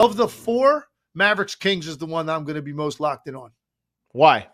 Of the four, Mavericks Kings is the one that I'm going to be most locked in on. Why?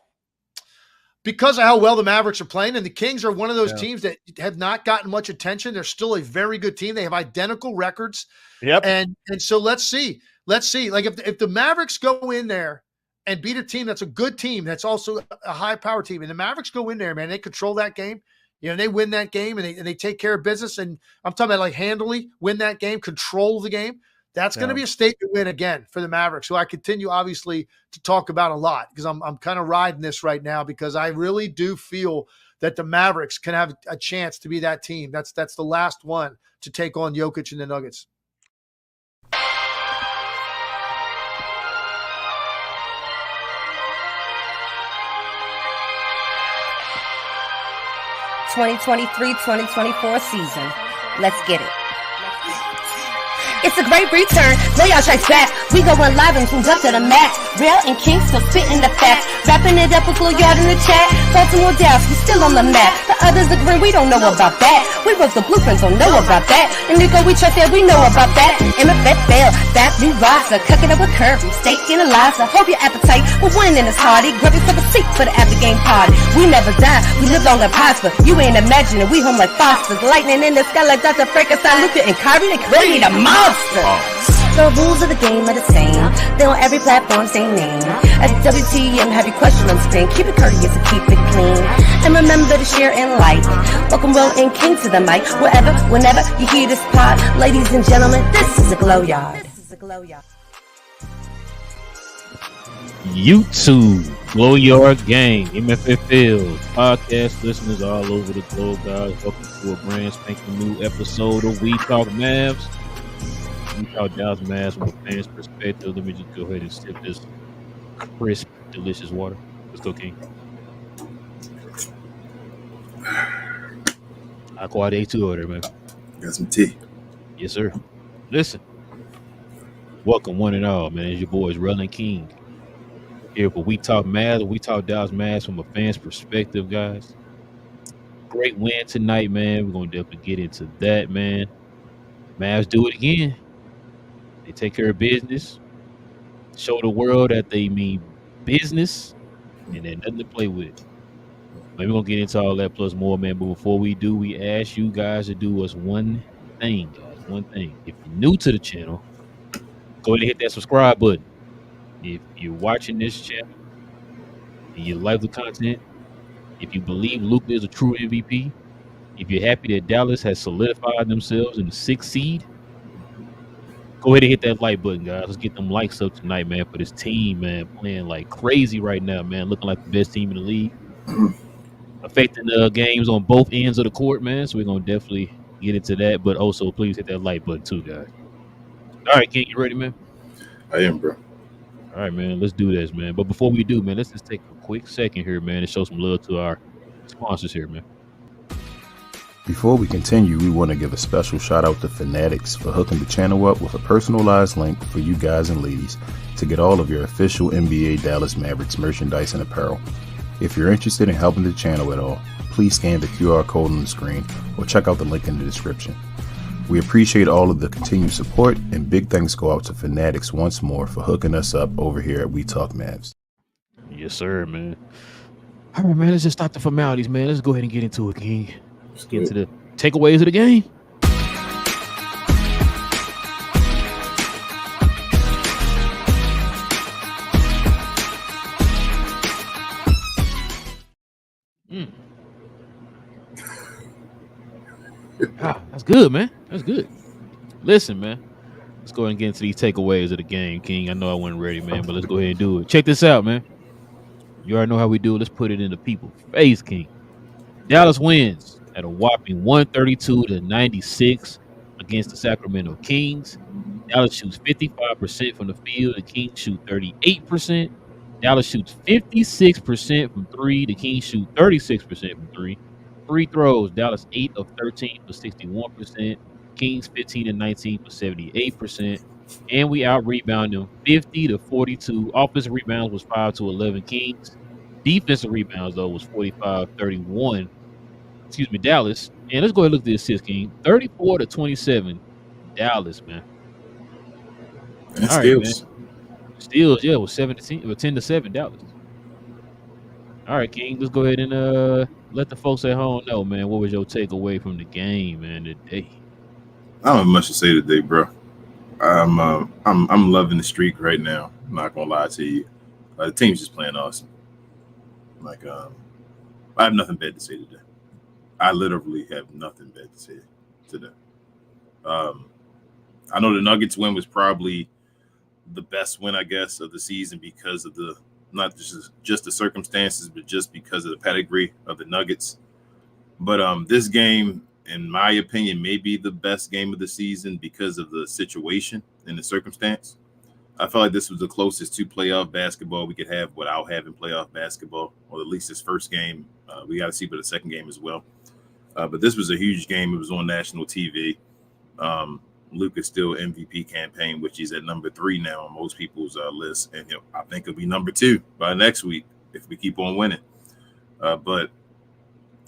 Because of how well the Mavericks are playing, and the Kings are one of those teams that have not gotten much attention. They're still a very good team. They have identical records. Yep. And so let's see. Like if the Mavericks go in there and beat a team that's a good team, that's also a high-power team, and the Mavericks go in there, man, they control that game. They win that game, and they take care of business. And I'm talking about like handily win that game, control the game. That's going to be a statement win again for the Mavericks, who I continue, obviously, to talk about a lot because I'm kind of riding this right now because I really do feel that the Mavericks can have a chance to be that team. That's the last one to take on Jokic and the Nuggets. (2023-2024) season. Let's get it. It's a great return. Lay our tracks back. We going live and tuned up to the max. Relle and King still spitting the facts. Wrapping it up with full yard in the chat. Baltimore Dallas, we still on the map. The others agree we don't know about that. We wrote the blueprints, don't know about that. And Nico, we trust that we know about that. MFF Bell, that new roster. Cooking up a curve from steak and Eliza. Hope your appetite will win in this party. Grab yourself a seat for the after game party. We never die, we live long and prosper. You ain't imagining we home like Fosters. Lightning in the sky like Dr. Frankenstein, Luca and Kyrie. They created a monster. The rules of the game are the same. They're on every platform, same name. At WTM, have your question on spin. Keep it courteous and keep it clean. And remember to share and like. Welcome Relle and King to the mic. Wherever, whenever you hear this pod. Ladies and gentlemen, this is a Glow Yard. YouTube, Glow Yard Gang, MFFL, podcast listeners all over the globe, guys. Welcome to a brand spanking new episode of We Talk Mavs. We Talk Dallas Mavericks from a fan's perspective. Let me just go ahead and sip this crisp, delicious water. Let's go, King. Aqua Day 2 order, man. Got some tea. Yes, sir. Listen, welcome one and all, man. It's your boys, Relle and King. Here for We Talk Mavs. We Talk Dallas Mavericks from a fan's perspective, guys. Great win tonight, man. We're going to definitely get into that, man. Mavs do it again. They take care of business, show the world that they mean business, and there's nothing to play with. Maybe we're going to get into all that plus more, man. But before we do, we ask you guys to do us one thing, guys. One thing. If you're new to the channel, go ahead and hit that subscribe button. If you're watching this channel and you like the content, if you believe Luka is a true MVP, if you're happy that Dallas has solidified themselves in the 6th seed, go ahead and hit that like button, guys. Let's get them likes up tonight, man, for this team, man, playing like crazy right now, man, looking like the best team in the league. Affecting the games on both ends of the court, man, so we're going to definitely get into that, but also please hit that like button too, guys. All right, King, you ready, man? I am, bro. All right, man, let's do this, man. But before we do, man, let's just take a quick second here, man, and show some love to our sponsors here, man. Before we continue, we want to give a special shout out to Fanatics for hooking the channel up with a personalized link for you guys and ladies to get all of your official NBA Dallas Mavericks merchandise and apparel. If you're interested in helping the channel at all, please scan the QR code on the screen or check out the link in the description. We appreciate all of the continued support, and big thanks go out to Fanatics once more for hooking us up over here at We Talk Mavs. Yes, sir, man. All right, man, let's just stop the formalities, man. Let's go ahead and get into it, King. Let's get into the takeaways of the game. Ah, that's good, man. That's good. Listen, man. Let's go ahead and get into these takeaways of the game, King. I know I wasn't ready, man, but let's go ahead and do it. Check this out, man. You already know how we do it. Let's put it in the people's face, King. Dallas wins at a whopping 132-96 against the Sacramento Kings. Dallas shoots 55% from the field. The Kings shoot 38%. Dallas shoots 56% from three. The Kings shoot 36% from three. Free throws, Dallas 8 of 13 for 61%. Kings 15 and 19 for 78%. And we out-rebound them 50-42. Offensive rebounds was 5-11 Kings. Defensive rebounds, though, was 45-31. Dallas. And let's go ahead and look at the assist, King. 34-27. Dallas, man. And All right, man. steals. Steals, yeah, was 10-7 Dallas. All right, King, let's go ahead and let the folks at home know, man. What was your takeaway from the game, man, today? I don't have much to say today, bro. I'm loving the streak right now. I'm not gonna lie to you. The team's just playing awesome. Like I have nothing bad to say today. I literally have nothing bad to say today. Um, I know the Nuggets win was probably the best win, I guess, of the season because of the not just the circumstances, but just because of the pedigree of the Nuggets. But this game, in my opinion, may be the best game of the season because of the situation and the circumstance. I felt like this was the closest to playoff basketball we could have without having playoff basketball, or at least this first game. We got to see for the second game as well. But this was a huge game. It was on national TV. Luka's still MVP campaign, which he's at number 3 now on most people's list. And I think he'll be number 2 by next week if we keep on winning. But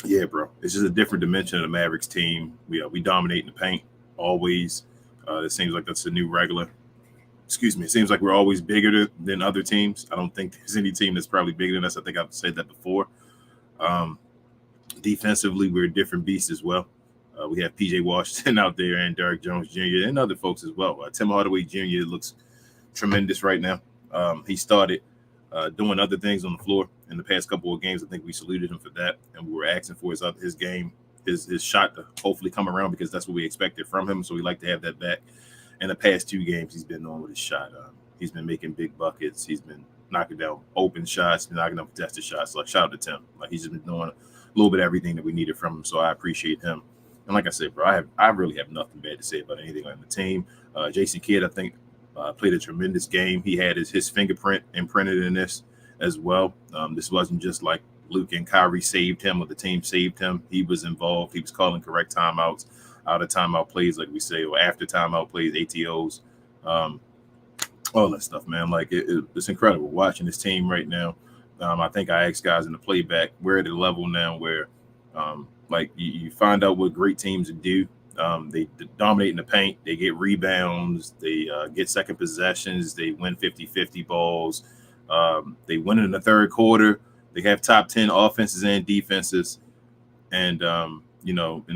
yeah, bro, it's just a different dimension of the Mavericks team. We dominate in the paint always. It seems like that's a new regular. Excuse me. It seems like we're always bigger than other teams. I don't think there's any team that's probably bigger than us. I think I've said that before. Defensively, we're a different beast as well. We have PJ Washington out there and Derrick Jones Jr. and other folks as well. Tim Hardaway Jr. looks tremendous right now. He started doing other things on the floor in the past couple of games. I think we saluted him for that, and we were asking for his game, his shot to hopefully come around because that's what we expected from him. So we like to have that back. In the past 2 games, he's been on with his shot. He's been making big buckets. He's been knocking down open shots, knocking down contested shots. Like, shout out to Tim. Like, he's just been doing a little bit of everything that we needed from him. So I appreciate him. And like I said, bro, I really have nothing bad to say about anything on the team. Jason Kidd, I think, played a tremendous game. He had his fingerprint imprinted in this as well. This wasn't just like Luke and Kyrie saved him or the team saved him. He was involved. He was calling correct timeouts, out of timeout plays, like we say, or after timeout plays, ATOs, all that stuff, man. Like, it's incredible watching this team right now. I think I asked guys in the playback, we're at a level now where like you find out what great teams do. They dominate in the paint. They get rebounds. They get second possessions. They win 50-50 balls. They win in the third quarter. They have top 10 offenses and defenses. And, and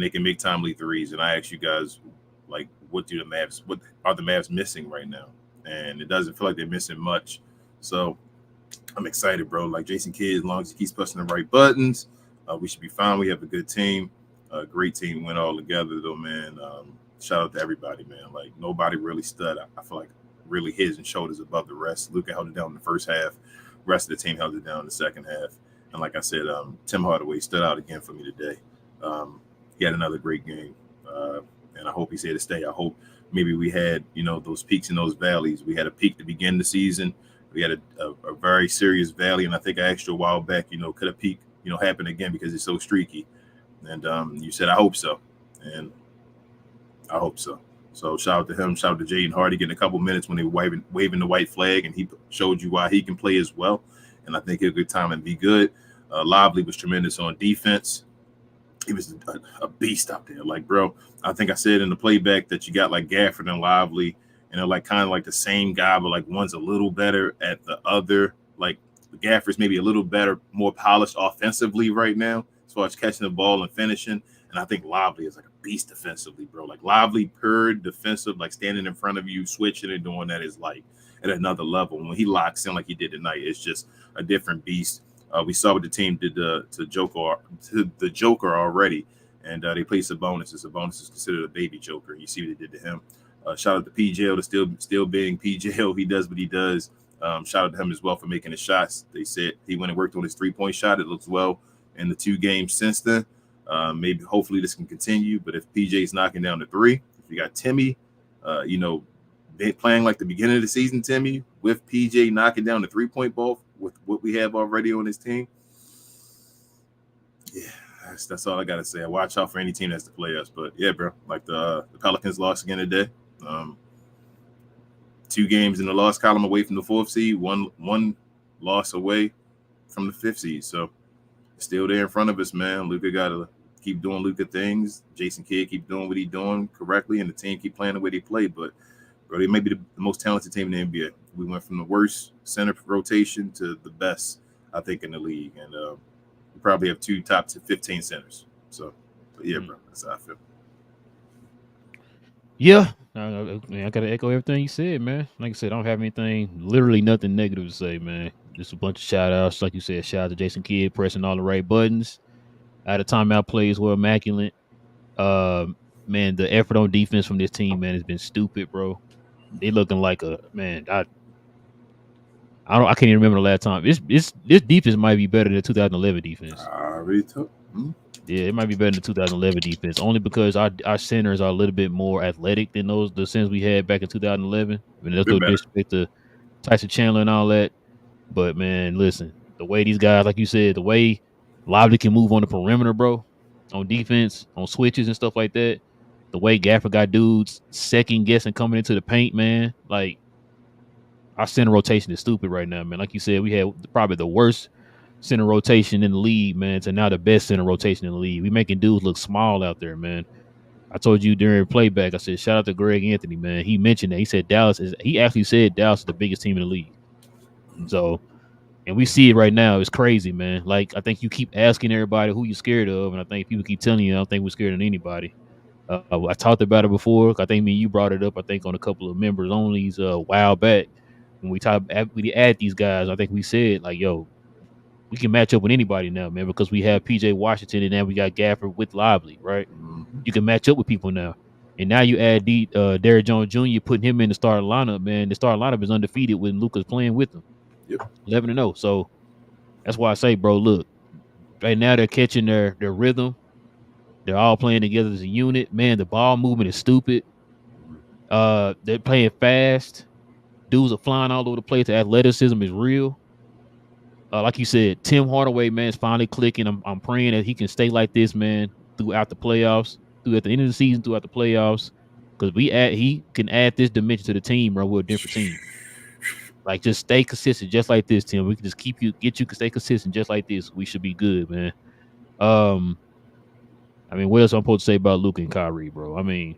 they can make timely threes. And I ask you guys, like, what are the Mavs missing right now? And it doesn't feel like they're missing much. So I'm excited, bro. Like, Jason Kidd, as long as he keeps pressing the right buttons, we should be fine. We have a good team. A great team went all together, though, man. Shout out to everybody, man. Like, nobody really stood. I feel like really heads and shoulders above the rest. Luka held it down in the first half. The rest of the team held it down in the second half. And like I said, Tim Hardaway stood out again for me today. He had another great game, and I hope he's here to stay. I hope maybe we had, those peaks and those valleys. We had a peak to begin the season. We had a very serious valley, and I think I asked you a while back, could a peak, happen again because it's so streaky? And you said, I hope so. And I hope so. So shout out to him. Shout out to Jaden Hardy getting a couple minutes when they were waving the white flag, and he showed you why he can play as well. And I think he'll good time and be good. Lively was tremendous on defense. He was a beast out there. Like, bro, I think I said in the playback that you got like Gafford and Lively, and they're like kind of like the same guy, but like one's a little better at the other. Like, Gafford's maybe a little better, more polished offensively right now as far as catching the ball and finishing. And I think Lively is like a beast defensively, bro. Like, Lively, pure defensive, like standing in front of you, switching and doing that is like at another level. When he locks in like he did tonight, it's just a different beast. We saw what the team did to the Joker already, and they played Sabonis. Sabonis is considered a baby Joker. You see what they did to him. Shout out to PJL to still being PJL. He does what he does. Shout out to him as well for making the shots. They said he went and worked on his 3-point shot. It looks well in the 2 games since then. Maybe hopefully this can continue. But if PJ's knocking down the 3, if you got Timmy, they playing like the beginning of the season, Timmy, with PJ knocking down the 3-point ball with what we have already on this team. Yeah, that's all I got to say. I watch out for any team that's to play us. But yeah, bro, like the Pelicans lost again today. 2 games in the loss column away from the 4th seed, one loss away from the 5th seed. So still there in front of us, man. Luka got to keep doing Luka things. Jason Kidd keep doing what he's doing correctly, and the team keep playing the way they play. But or they may be the most talented team in the NBA. We went from the worst center rotation to the best, I think, in the league, and we probably have 2 top 15 centers. So, but yeah, bro, that's how I feel. Yeah, I gotta echo everything you said, man. Like I said, I don't have literally nothing negative to say, man. Just a bunch of shout outs, like you said. Shout out to Jason Kidd pressing all the right buttons. Out of timeout plays were immaculate. Man, the effort on defense from this team, man, has been stupid, bro. They looking like a man. I can't even remember the last time. This defense might be better than 2011 defense. I already took. Yeah, it might be better than 2011 defense, only because our centers are a little bit more athletic than the centers we had back in 2011. I mean, there's no disrespect to Tyson Chandler and all that, but man, listen, the way these guys, like you said, the way Lively can move on the perimeter, bro, on defense, on switches and stuff like that, the way Gaffer got dudes second guessing coming into the paint, man, like our center rotation is stupid right now, man. Like you said, we had probably the worst center rotation in the league, man, to now the best center rotation in the league. We making dudes look small out there, man. I told you during playback, I said, shout out to Greg Anthony, man. He mentioned that. He said he actually said Dallas is the biggest team in the league. So, and we see it right now. It's crazy, man. Like, I think you keep asking everybody who you're scared of, and I think people keep telling you, I don't think we're scared of anybody. I talked about it before. I think you brought it up, I think, on a couple of members onlys a while back. When we add these guys, I think we said, like, yo, we can match up with anybody now, man, because we have PJ Washington and now we got Gafford with Lively, right? You can match up with people now. And now you add Derrick Jones Jr., putting him in the starting lineup, man. The starting lineup is undefeated when Luka's playing with them. Yep. 11-0. So that's why I say, bro, look, right now they're catching their rhythm. They're all playing together as a unit. Man, the ball movement is stupid. They're playing fast. Dudes are flying all over the place. The athleticism is real. Like you said, Tim Hardaway, man, is finally clicking. I'm praying that he can stay like this, man, throughout the playoffs, throughout the end of the season, throughout the playoffs, because he can add this dimension to the team, or we're a different team. Like, just stay consistent, just like this, Tim. We can just get you to stay consistent, just like this. We should be good, man. I mean, what else I'm supposed to say about Luka and Kyrie, bro? I mean,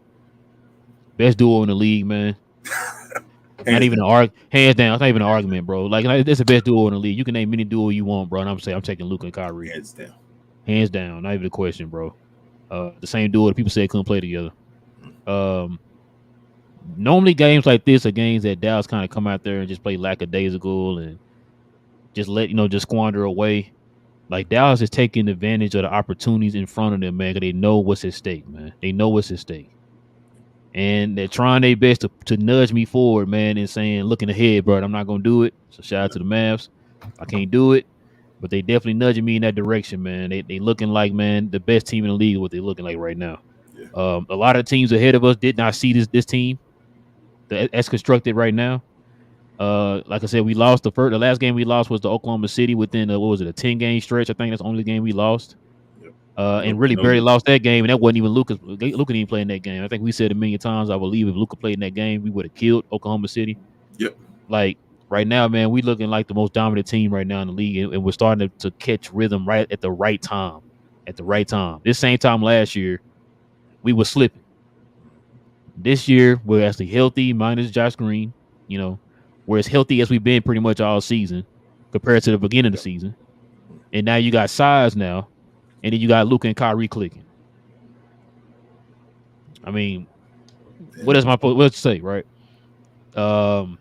best duo in the league, man. Not even hands down. It's not even an argument, bro. Like, it's the best duo in the league. You can name any duo you want, bro. And I'm taking Luka and Kyrie. Hands down. Not even a question, bro. The same duo that people said couldn't play together. Normally games like this are games that Dallas kind of come out there and just play lackadaisical and just just squander away. Like, Dallas is taking advantage of the opportunities in front of them, man, because they know what's at stake, man. They know what's at stake. And they're trying their best to nudge me forward, man, and saying, looking ahead, bro, I'm not going to do it. So shout out to the Mavs. I can't do it. But they definitely nudging me in that direction, man. They looking like, man, the best team in the league, what they're looking like right now. Yeah. A lot of teams ahead of us did not see this team that's constructed right now. Like I said, we lost the last game we lost was the Oklahoma City within a 10-game stretch. I think that's the only game we lost. And really barely lost that game, and that wasn't even Luka. Luka didn't even play in that game. I think we said a million times, I believe if Luka played in that game, we would have killed Oklahoma City. Yep. Like, right now, man, we looking like the most dominant team right now in the league, and we're starting to catch rhythm right at the right time. At the right time. This same time last year, we were slipping. This year, we're actually healthy, minus Josh Green. We're as healthy as we've been pretty much all season compared to the beginning of the season. And now you got size now. And then you got Luka and Kyrie clicking. I mean, what to say, right? The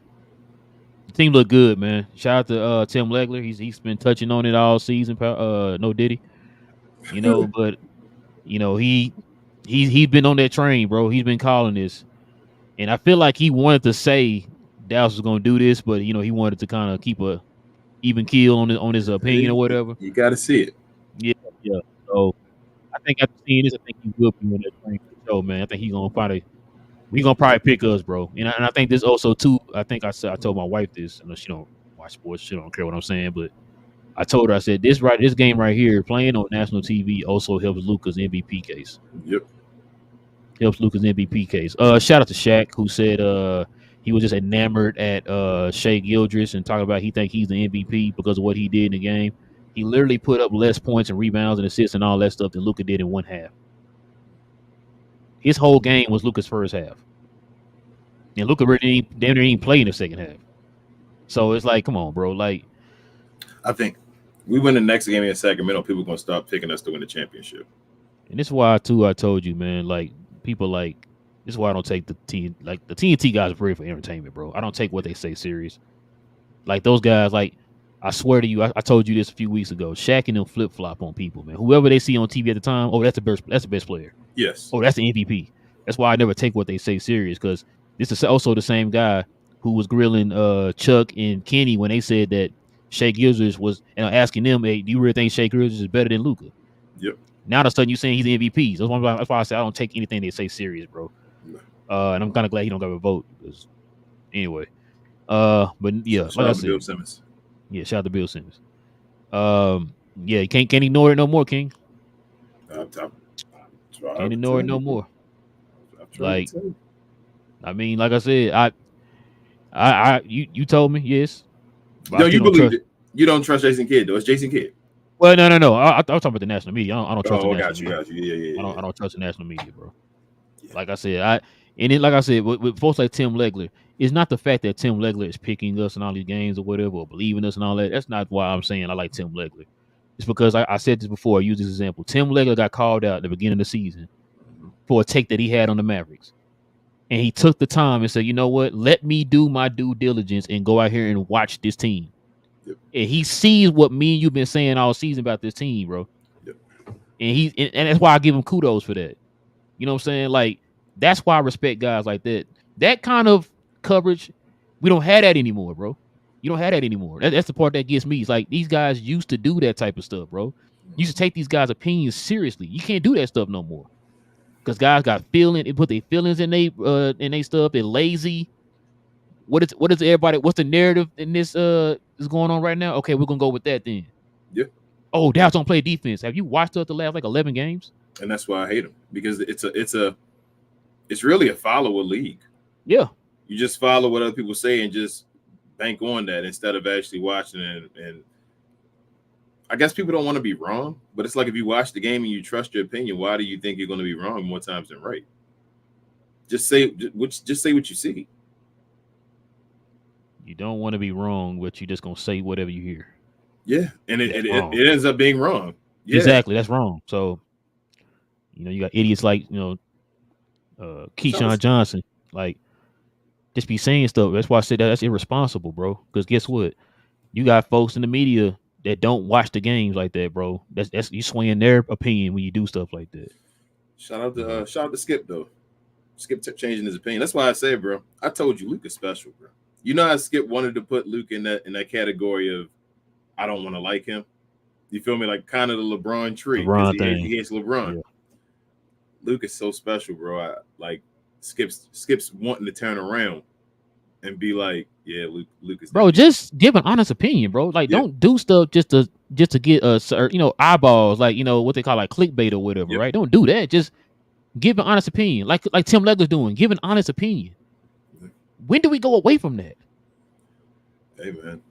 team look good, man. Shout out to Tim Legler. He's been touching on it all season. No Diddy, but he's been on that train, bro. He's been calling this, and I feel like he wanted to say Dallas was going to do this, but he wanted to kind of keep a even keel on his opinion or whatever. You got to see it. Yeah. So I think after seeing this, I think he will be on that train for the show, man. I think he's gonna probably pick us, bro. And I think this also too. I think I told my wife this. I know she don't watch sports. She don't care what I'm saying, but I told her, I said this game right here, playing on national TV, also helps Luka's MVP case. Yep. Helps Luka's MVP case. Shout out to Shaq, who said he was just enamored at Shai Gilgeous and talking about he think he's the MVP because of what he did in the game. He literally put up less points and rebounds and assists and all that stuff than Luka did in one half. His whole game was Luka's first half. And Luka really didn't play in the second half. So it's like, come on, bro. Like, I think we win the next game in Sacramento, people are gonna start picking us to win the championship. and this is why too I told you, man. Like, people like this is why I don't take the TNT guys are pretty for entertainment, bro. I don't take what they say serious. Like those guys, like I swear to you, I told you this a few weeks ago. Shaq and them flip flop on people, man. Whoever they see on TV at the time, oh, that's the best player. Yes. Oh, that's the MVP. That's why I never take what they say serious, because this is also the same guy who was grilling Chuck and Kenny when they said that Shea Gilgeous was, and asking them, hey, do you really think Shea Gilgeous is better than Luka? Yep. Now all of a sudden you saying he's the MVP. So that's why I say I don't take anything they say serious, bro. And I'm kind of glad he don't got a vote. Anyway, but yeah, shout out to Bill Simmons. Yeah, shout out to Bill Simmons. Yeah, you can't ignore it no more, King. Can't ignore it no more. Like, I mean, like I said, you told me, yes. No, you believe it. You don't trust Jason Kidd, though. It's Jason Kidd. Well, no. I was talking about the national media. I don't trust the national media. Got you. Yeah. I don't trust the national media, bro. Yeah. Like I said, like I said, with folks like Tim Legler, it's not the fact that Tim Legler is picking us in all these games or whatever, or believing us and all that. That's not why I'm saying I like Tim Legler. It's because I said this before. I used this example. Tim Legler got called out at the beginning of the season for a take that he had on the Mavericks. And he took the time and said, you know what? Let me do my due diligence and go out here and watch this team. Yep. And he sees what me and you've been saying all season about this team, bro. Yep. And that's why I give him kudos for that. You know what I'm saying? Like, that's why I respect guys like that. That kind of coverage, we don't have that anymore, bro. You don't have that anymore. That's the part that gets me. It's like these guys used to do that type of stuff, bro. You used to take these guys' opinions seriously. You can't do that stuff no more. Because guys got feeling, they put their feelings in they stuff. They're lazy. What is everybody? What's the narrative in this is going on right now? Okay, we're gonna go with that then. Yeah. Oh, Dallas don't play defense. Have you watched the last like 11 games? And that's why I hate them, because it's really a follower league. Yeah. You just follow what other people say and just bank on that instead of actually watching it. And I guess people don't want to be wrong, but it's like if you watch the game and you trust your opinion, why do you think you're going to be wrong more times than right? Just say what you see. You don't want to be wrong, but you're just going to say whatever you hear. Yeah, and it ends up being wrong. Yeah. Exactly, that's wrong. So, you got idiots like, Keyshawn Johnson, like, just be saying stuff. That's why I said that's irresponsible, bro. Because guess what? You got folks in the media that don't watch the games like that, bro. That's you swaying their opinion when you do stuff like that. Shout out to Skip though. Skip changing his opinion. That's why I say, bro. I told you Luke is special, bro. You know how Skip wanted to put Luke in that category of I don't want to like him. You feel me? Like kind of the LeBron tree. He hates LeBron. Yeah. Luke is so special, bro. I like Skip's wanting to turn around and be like, yeah, Luke is. Bro, just give an honest opinion, bro. Like, don't do stuff just to get eyeballs, like what they call like clickbait or whatever, right? Don't do that. Just give an honest opinion, like Tim Legler's doing. Give an honest opinion. When do we go away from that? Hey, man.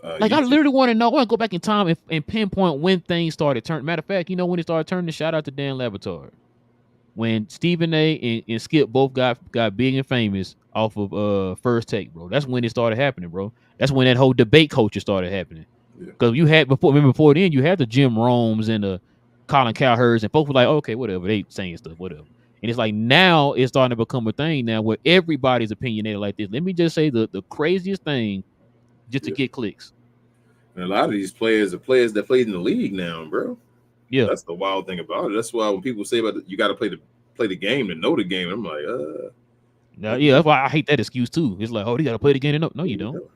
I literally want to know. I want to go back in time and pinpoint when things started turning. Matter of fact, when it started turning. Shout out to Dan Labatard. When Stephen A. and Skip both got big and famous off of First Take, bro. That's when it started happening, bro. That's when that whole debate culture started happening. Because you had before then, you had the Jim Romes and the Colin Cowherds, and folks were like, okay, whatever, they saying stuff, whatever. And it's like now it's starting to become a thing now where everybody's opinionated like this. Let me just say the craziest thing just to get clicks. And a lot of these players are players that played in the league now, bro. Yeah, that's the wild thing about it. That's why when people say about you got to play the game to know the game, I'm like, that's why I hate that excuse too. It's like, oh, you got to play the game to know. No, you don't.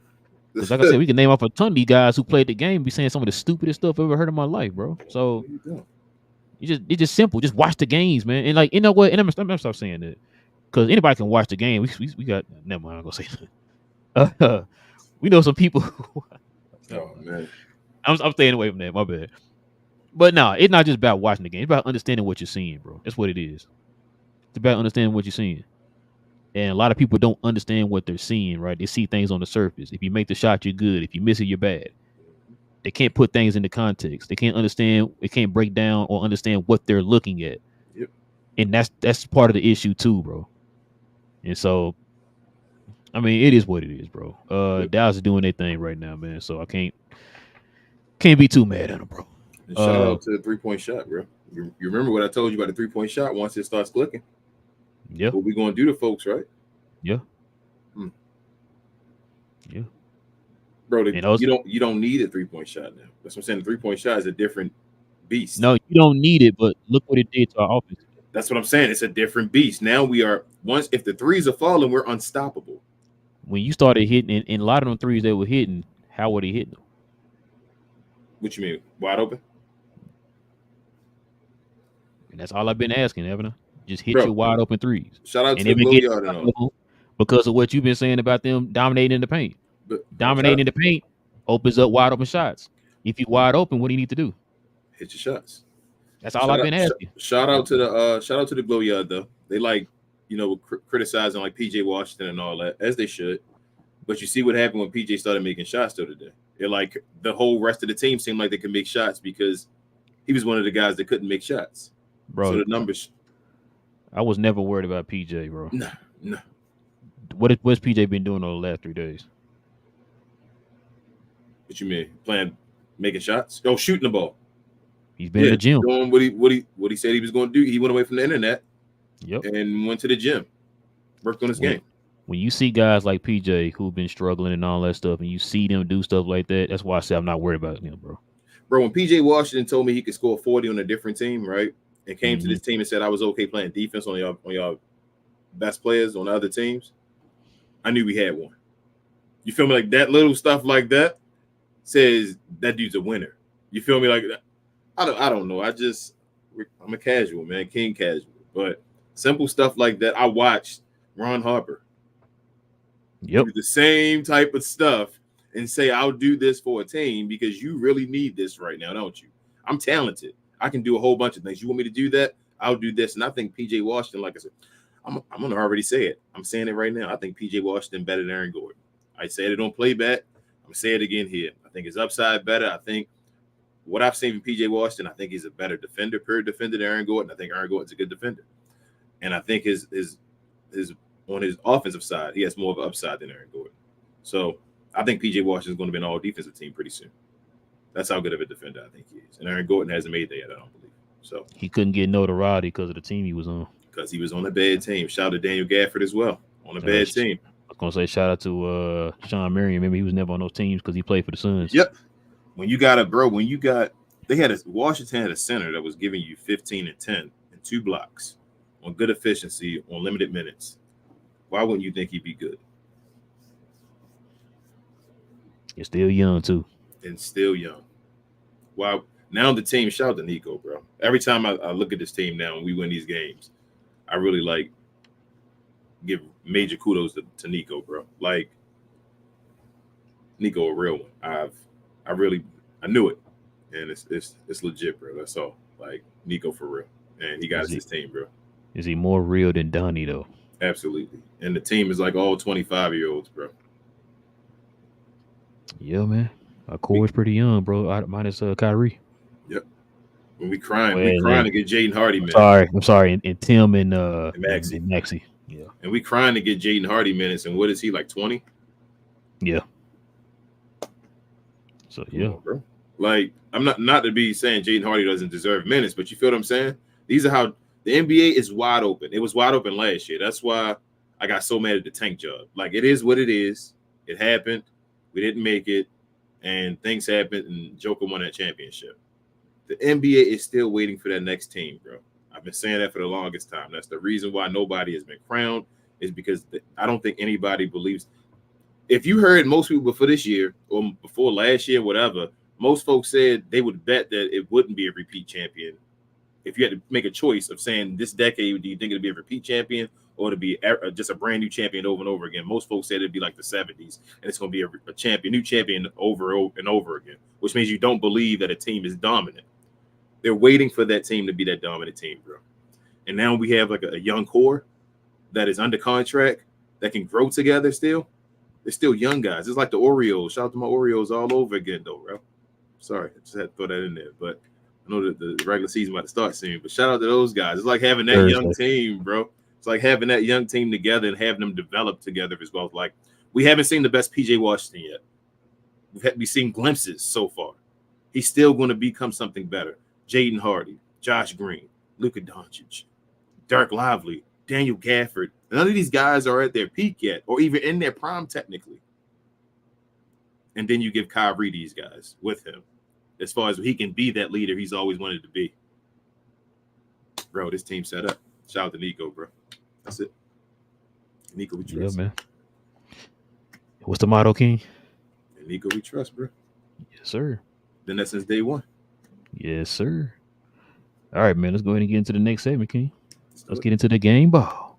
Because like I said, we can name off a ton of these guys who played the game and be saying some of the stupidest stuff I've ever heard in my life, bro. So it's just simple. Just watch the games, man. And like, you know what? And I'm gonna stop saying that because anybody can watch the game. We got never mind. I'm gonna say that. We know some people. Oh man, I'm staying away from that. My bad. But no, it's not just about watching the game. It's about understanding what you're seeing, bro. That's what it is. It's about understanding what you're seeing. And a lot of people don't understand what they're seeing, right? They see things on the surface. If you make the shot, you're good. If you miss it, you're bad. They can't put things into context. They can't understand. They can't break down or understand what they're looking at. Yep. And that's part of the issue too, bro. And so I mean, it is what it is, bro. Dallas is doing their thing right now, man. So I can't be too mad at them, bro. And shout out to the 3-point shot, bro. You remember what I told you about the 3-point shot? Once it starts clicking, Yeah, what we gonna do to folks, right? yeah, Hmm. yeah. Bro, And also, you don't need a 3-point shot now. That's what I'm saying. The 3-point shot is a different beast. no, you don't need it, but look what it did to our offense. That's what I'm saying. It's a different beast. Now we are if the threes are falling, we're unstoppable. When you started hitting, and a lot of them threes they were hitting, how were they hitting them? What you mean? Wide open? And that's all I've been asking, haven't I? Just hit Bro, your wide open threes. Shout out And to they've been Glow getting Yard and all. because of what you've been saying about them dominating in the paint. Dominating in the paint opens up wide open shots. If you're wide open, what do you need to do? Hit your shots. That's all I've been asking. Shout out to the Glow Yard though. They criticizing like PJ Washington and all that, as they should. But you see what happened when PJ started making shots though today. They're like the whole rest of the team seemed like they could make shots because he was one of the guys that couldn't make shots. Bro, so the numbers. I was never worried about PJ, bro. No. What's PJ been doing over the last 3 days? What you mean? Making shots? Oh, shooting the ball. He's been in the gym. Doing what he said he was going to do. He went away from the internet. Yep. And went to the gym. Worked on his game. When you see guys like PJ who've been struggling and all that stuff, and you see them do stuff like that, that's why I say I'm not worried about him, bro. Bro, when PJ Washington told me he could score 40 on a different team, right? And came to this team and said I was okay playing defense on y'all best players on the other teams, I knew we had one. You feel me? Like that little stuff like that says that dude's a winner. You feel me? Like I don't know. I'm a casual, man, King casual. But simple stuff like that. I watched Ron Harper. Yep. Do the same type of stuff and say, I'll do this for a team because you really need this right now, don't you? I'm talented. I can do a whole bunch of things. You want me to do that? I'll do this. And I think PJ Washington, like I said, I'm going to already say it. I'm saying it right now. I think PJ Washington better than Aaron Gordon. I said it on Playback. I'm going to say it again here. I think his upside better. I think what I've seen from PJ Washington, I think he's a better defender, pure defender than Aaron Gordon. I think Aaron Gordon's a good defender. And I think his on his offensive side, he has more of an upside than Aaron Gordon. So I think PJ Washington's going to be an all defensive team pretty soon. That's how good of a defender I think he is. And Aaron Gordon hasn't made that yet, I don't believe. So he couldn't get notoriety because of the team he was on. Because he was on a bad team. Shout out to Daniel Gafford as well on a bad team. I was gonna say shout out to Sean Marion. Remember he was never on those teams because he played for the Suns. Yep. Washington had a center that was giving you 15 and 10 and 2 blocks on good efficiency on limited minutes. Why wouldn't you think he'd be good? You're still young too. And still young. Wow. Now the team, shout out to Nico, bro. Every time I look at this team now and we win these games, I really give major kudos to Nico, bro. Like Nico, a real one. I knew it, and it's legit, bro. That's all. Like Nico for real, and he got his team, bro. Is he more real than Donnie though? Absolutely, and the team is like all 25-year-olds, bro. Yeah, man. Our core is pretty young, bro. Minus Kyrie. Yep. When we crying to get Jaden Hardy, man. I'm sorry, and Tim and Maxey. Yeah. And we crying to get Jaden Hardy minutes, and what is he, like 20? Yeah. So yeah, bro. Like I'm not to be saying Jaden Hardy doesn't deserve minutes, but you feel what I'm saying? These are how the NBA is wide open. It was wide open last year. That's why I got so mad at the tank job. Like it is what it is. It happened. We didn't make it, and things happened, and Joker won that championship. The NBA is still waiting for that next team, bro. I've been saying that for the longest time. That's the reason why nobody has been crowned, is because I don't think anybody believes. If you heard most people before this year or before last year, whatever, most folks said they would bet that it wouldn't be a repeat champion. If you had to make a choice of saying this decade, do you think it'd be a repeat champion or to be just a brand new champion over and over again? Most folks said it'd be like the 70s, and it's going to be a champion, new champion over and over again, which means you don't believe that a team is dominant. They're waiting for that team to be that dominant team, bro. And now we have like a young core that is under contract that can grow together still. They're still young guys. It's like the Orioles. Shout out to my Orioles all over again, though, bro. Sorry, I just had to throw that in there. But I know that the regular season about to start soon. But shout out to those guys. It's like having that young team, bro. It's like having that young team together and having them develop together as well. Like, we haven't seen the best PJ Washington yet. We've seen glimpses so far. He's still going to become something better. Jaden Hardy, Josh Green, Luka Doncic, Dirk Lively, Daniel Gafford. None of these guys are at their peak yet, or even in their prime technically. And then you give Kyrie these guys with him, as far as he can be that leader he's always wanted to be. Bro, this team set up. Shout out to Nico, bro. That's it. Nico, we trust. Yeah, man. What's the motto, King? And Nico, we trust, bro. Yes, sir. Been that since day one. Yes, sir. All right, man. Let's go ahead and get into the next segment, King. Let's get into the game ball.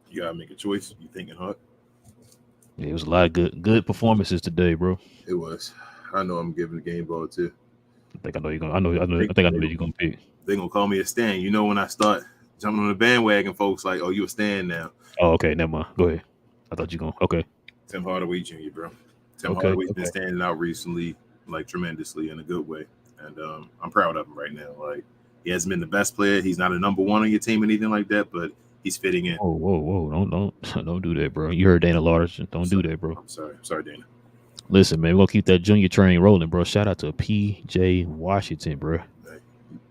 You gotta make a choice. You thinking hard? Yeah, it was a lot of good performances today, bro. It was. I know I'm giving the game ball too. I think I know you're gonna. I know that you're gonna pick. They're gonna call me a stan. You know, when I start jumping on the bandwagon, folks like, oh, you a stan now. Oh, okay, never mind. Go ahead. I thought you gonna. Okay. Tim Hardaway Jr., bro. Tim Hardaway's been standing out recently, like tremendously in a good way, and I'm proud of him right now. Like, he hasn't been the best player. He's not a number one on your team or anything like that, but he's fitting in. Whoa! Don't do that, bro. You heard Dana Larson. Don't do that, bro. I'm sorry, Dana. Listen, man, we're gonna keep that junior train rolling, bro. Shout out to PJ Washington, bro.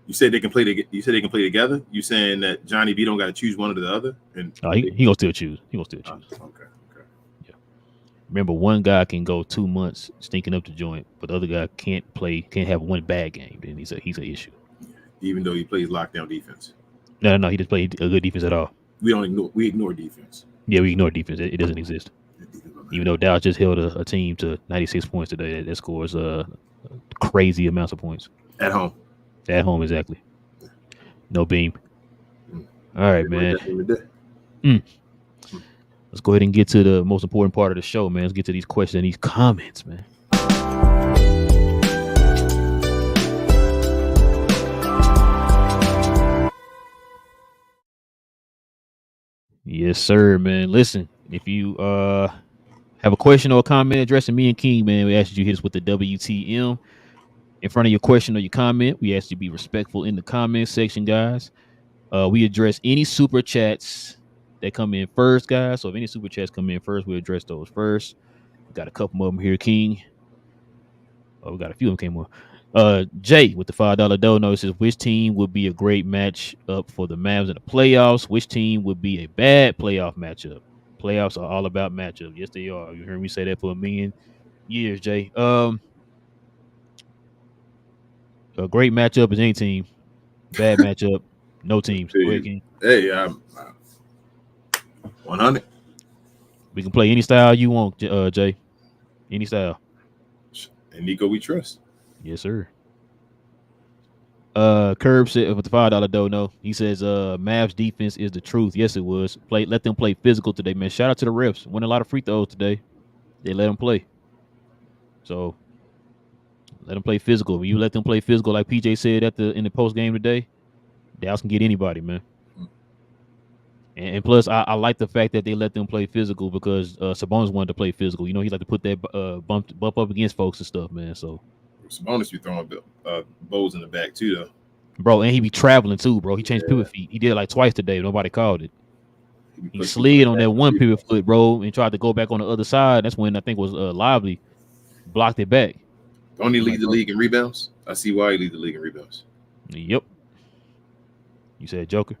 You said they can play. You said they can play together. You saying that Johnny B don't got to choose one or the other? And he gonna still choose. Okay. Yeah. Remember, one guy can go 2 months stinking up the joint, but the other guy can't have one bad game. Then he's an issue. Even though he plays lockdown defense. No, he just played a good defense at all. We ignore defense. Yeah, we ignore defense. It doesn't exist. Even though Dallas just held a team to 96 points today, that scores crazy amounts of points. At home. At home, exactly. No beam. All right, man. Let's go ahead and get to the most important part of the show, man. Let's get to these questions and these comments, man. Yes, sir, man. Listen, if you have a question or a comment addressing me and King, man, we ask you to hit us with the WTM in front of your question or your comment. We ask you to be respectful in the comment section, guys. We address any super chats that come in first, guys. So if any super chats come in first, we address those first. We got a couple of them here, King. Oh, we got a few of them came on. Jay with the $5 dono says, which team would be a great match up for the Mavs in the playoffs? Which team would be a bad playoff matchup? Playoffs are all about matchup. Yes, they are. You heard me say that for a million years, Jay. A great matchup is any team. Bad matchup, no teams. Hey, 100. We can play any style you want, Jay. Any style. And Nico, we trust. Yes, sir. Curb said with the $5 dono, he says Mavs defense is the truth. Yes, it was. Let them play physical today, man. Shout out to the refs. Won a lot of free throws today. They let them play. So let them play physical. When you let them play physical, like PJ said in the post game today, Dallas can get anybody, man. And plus, I like the fact that they let them play physical because Sabonis wanted to play physical. You know, he like to put that bump up against folks and stuff, man. So Sabonis be throwing bows in the back too, though. Bro, and he be traveling too, bro. He changed pivot feet. He did it like twice today. Nobody called it. He slid on that one pivot foot, bro, and tried to go back on the other side. That's when I think was Lively blocked it back. Don't he lead the league in rebounds? I see why he lead the league in rebounds. Yep. You said Joker.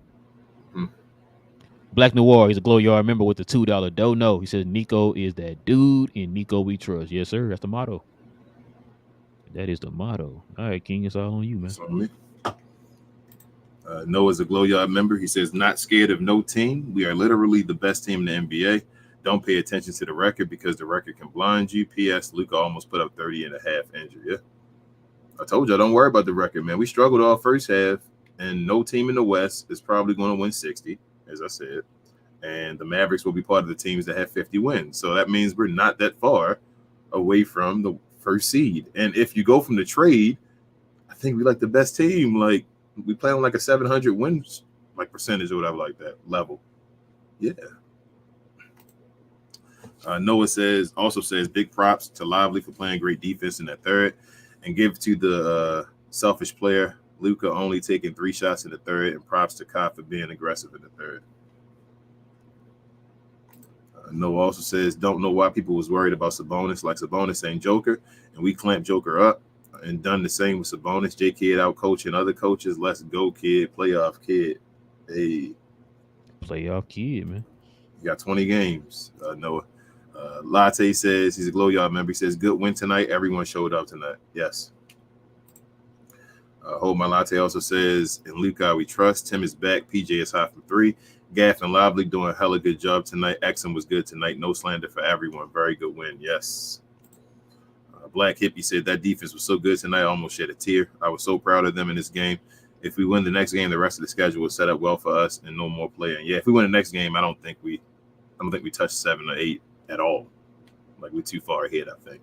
Black Noir, he's a glow yard member with the $2 dono. He says Nico is that dude, and Nico we trust. Yes, sir. That's the motto. That is the motto. All right, King, it's all on you, man. It's on me. Noah's a glow yard member. He says, not scared of no team. We are literally the best team in the NBA. Don't pay attention to the record because the record can blind you. P.S. Luka almost put up 30 and a half injury. Yeah. I told y'all, don't worry about the record, man. We struggled all first half, and no team in the West is probably going to win 60, as I said. And the Mavericks will be part of the teams that have 50 wins. So that means we're not that far away from the first seed. And if you go from the trade, I think we like the best team. Like, we play on like a 700 wins like percentage or whatever like that level. Yeah. Noah also says big props to Lively for playing great defense in that third, and give to the selfish player Luka only taking 3 shots in the third, and props to Kai for being aggressive in the third. Noah also says don't know why people was worried about Sabonis. Like Sabonis ain't Joker, and we clamped Joker up and done the same with Sabonis. J Kid out coaching other coaches. Let's go, kid. Playoff kid. Hey, Playoff kid, man. You got 20 games, Noah. Latte says he's a Glow Yard member. He says, good win tonight. Everyone showed up tonight. Yes. Hold My Latte also says, in Luka we trust. Tim is back. PJ is hot from 3. Gaff and Lively doing a hella good job tonight. Exum was good tonight. No slander for everyone. Very good win. Yes. Black Hippie said that defense was so good tonight. I almost shed a tear. I was so proud of them in this game. If we win the next game, the rest of the schedule will set up well for us and no more playing. Yeah, if we win the next game, I don't think we touch 7 or 8 at all. Like, we're too far ahead, I think.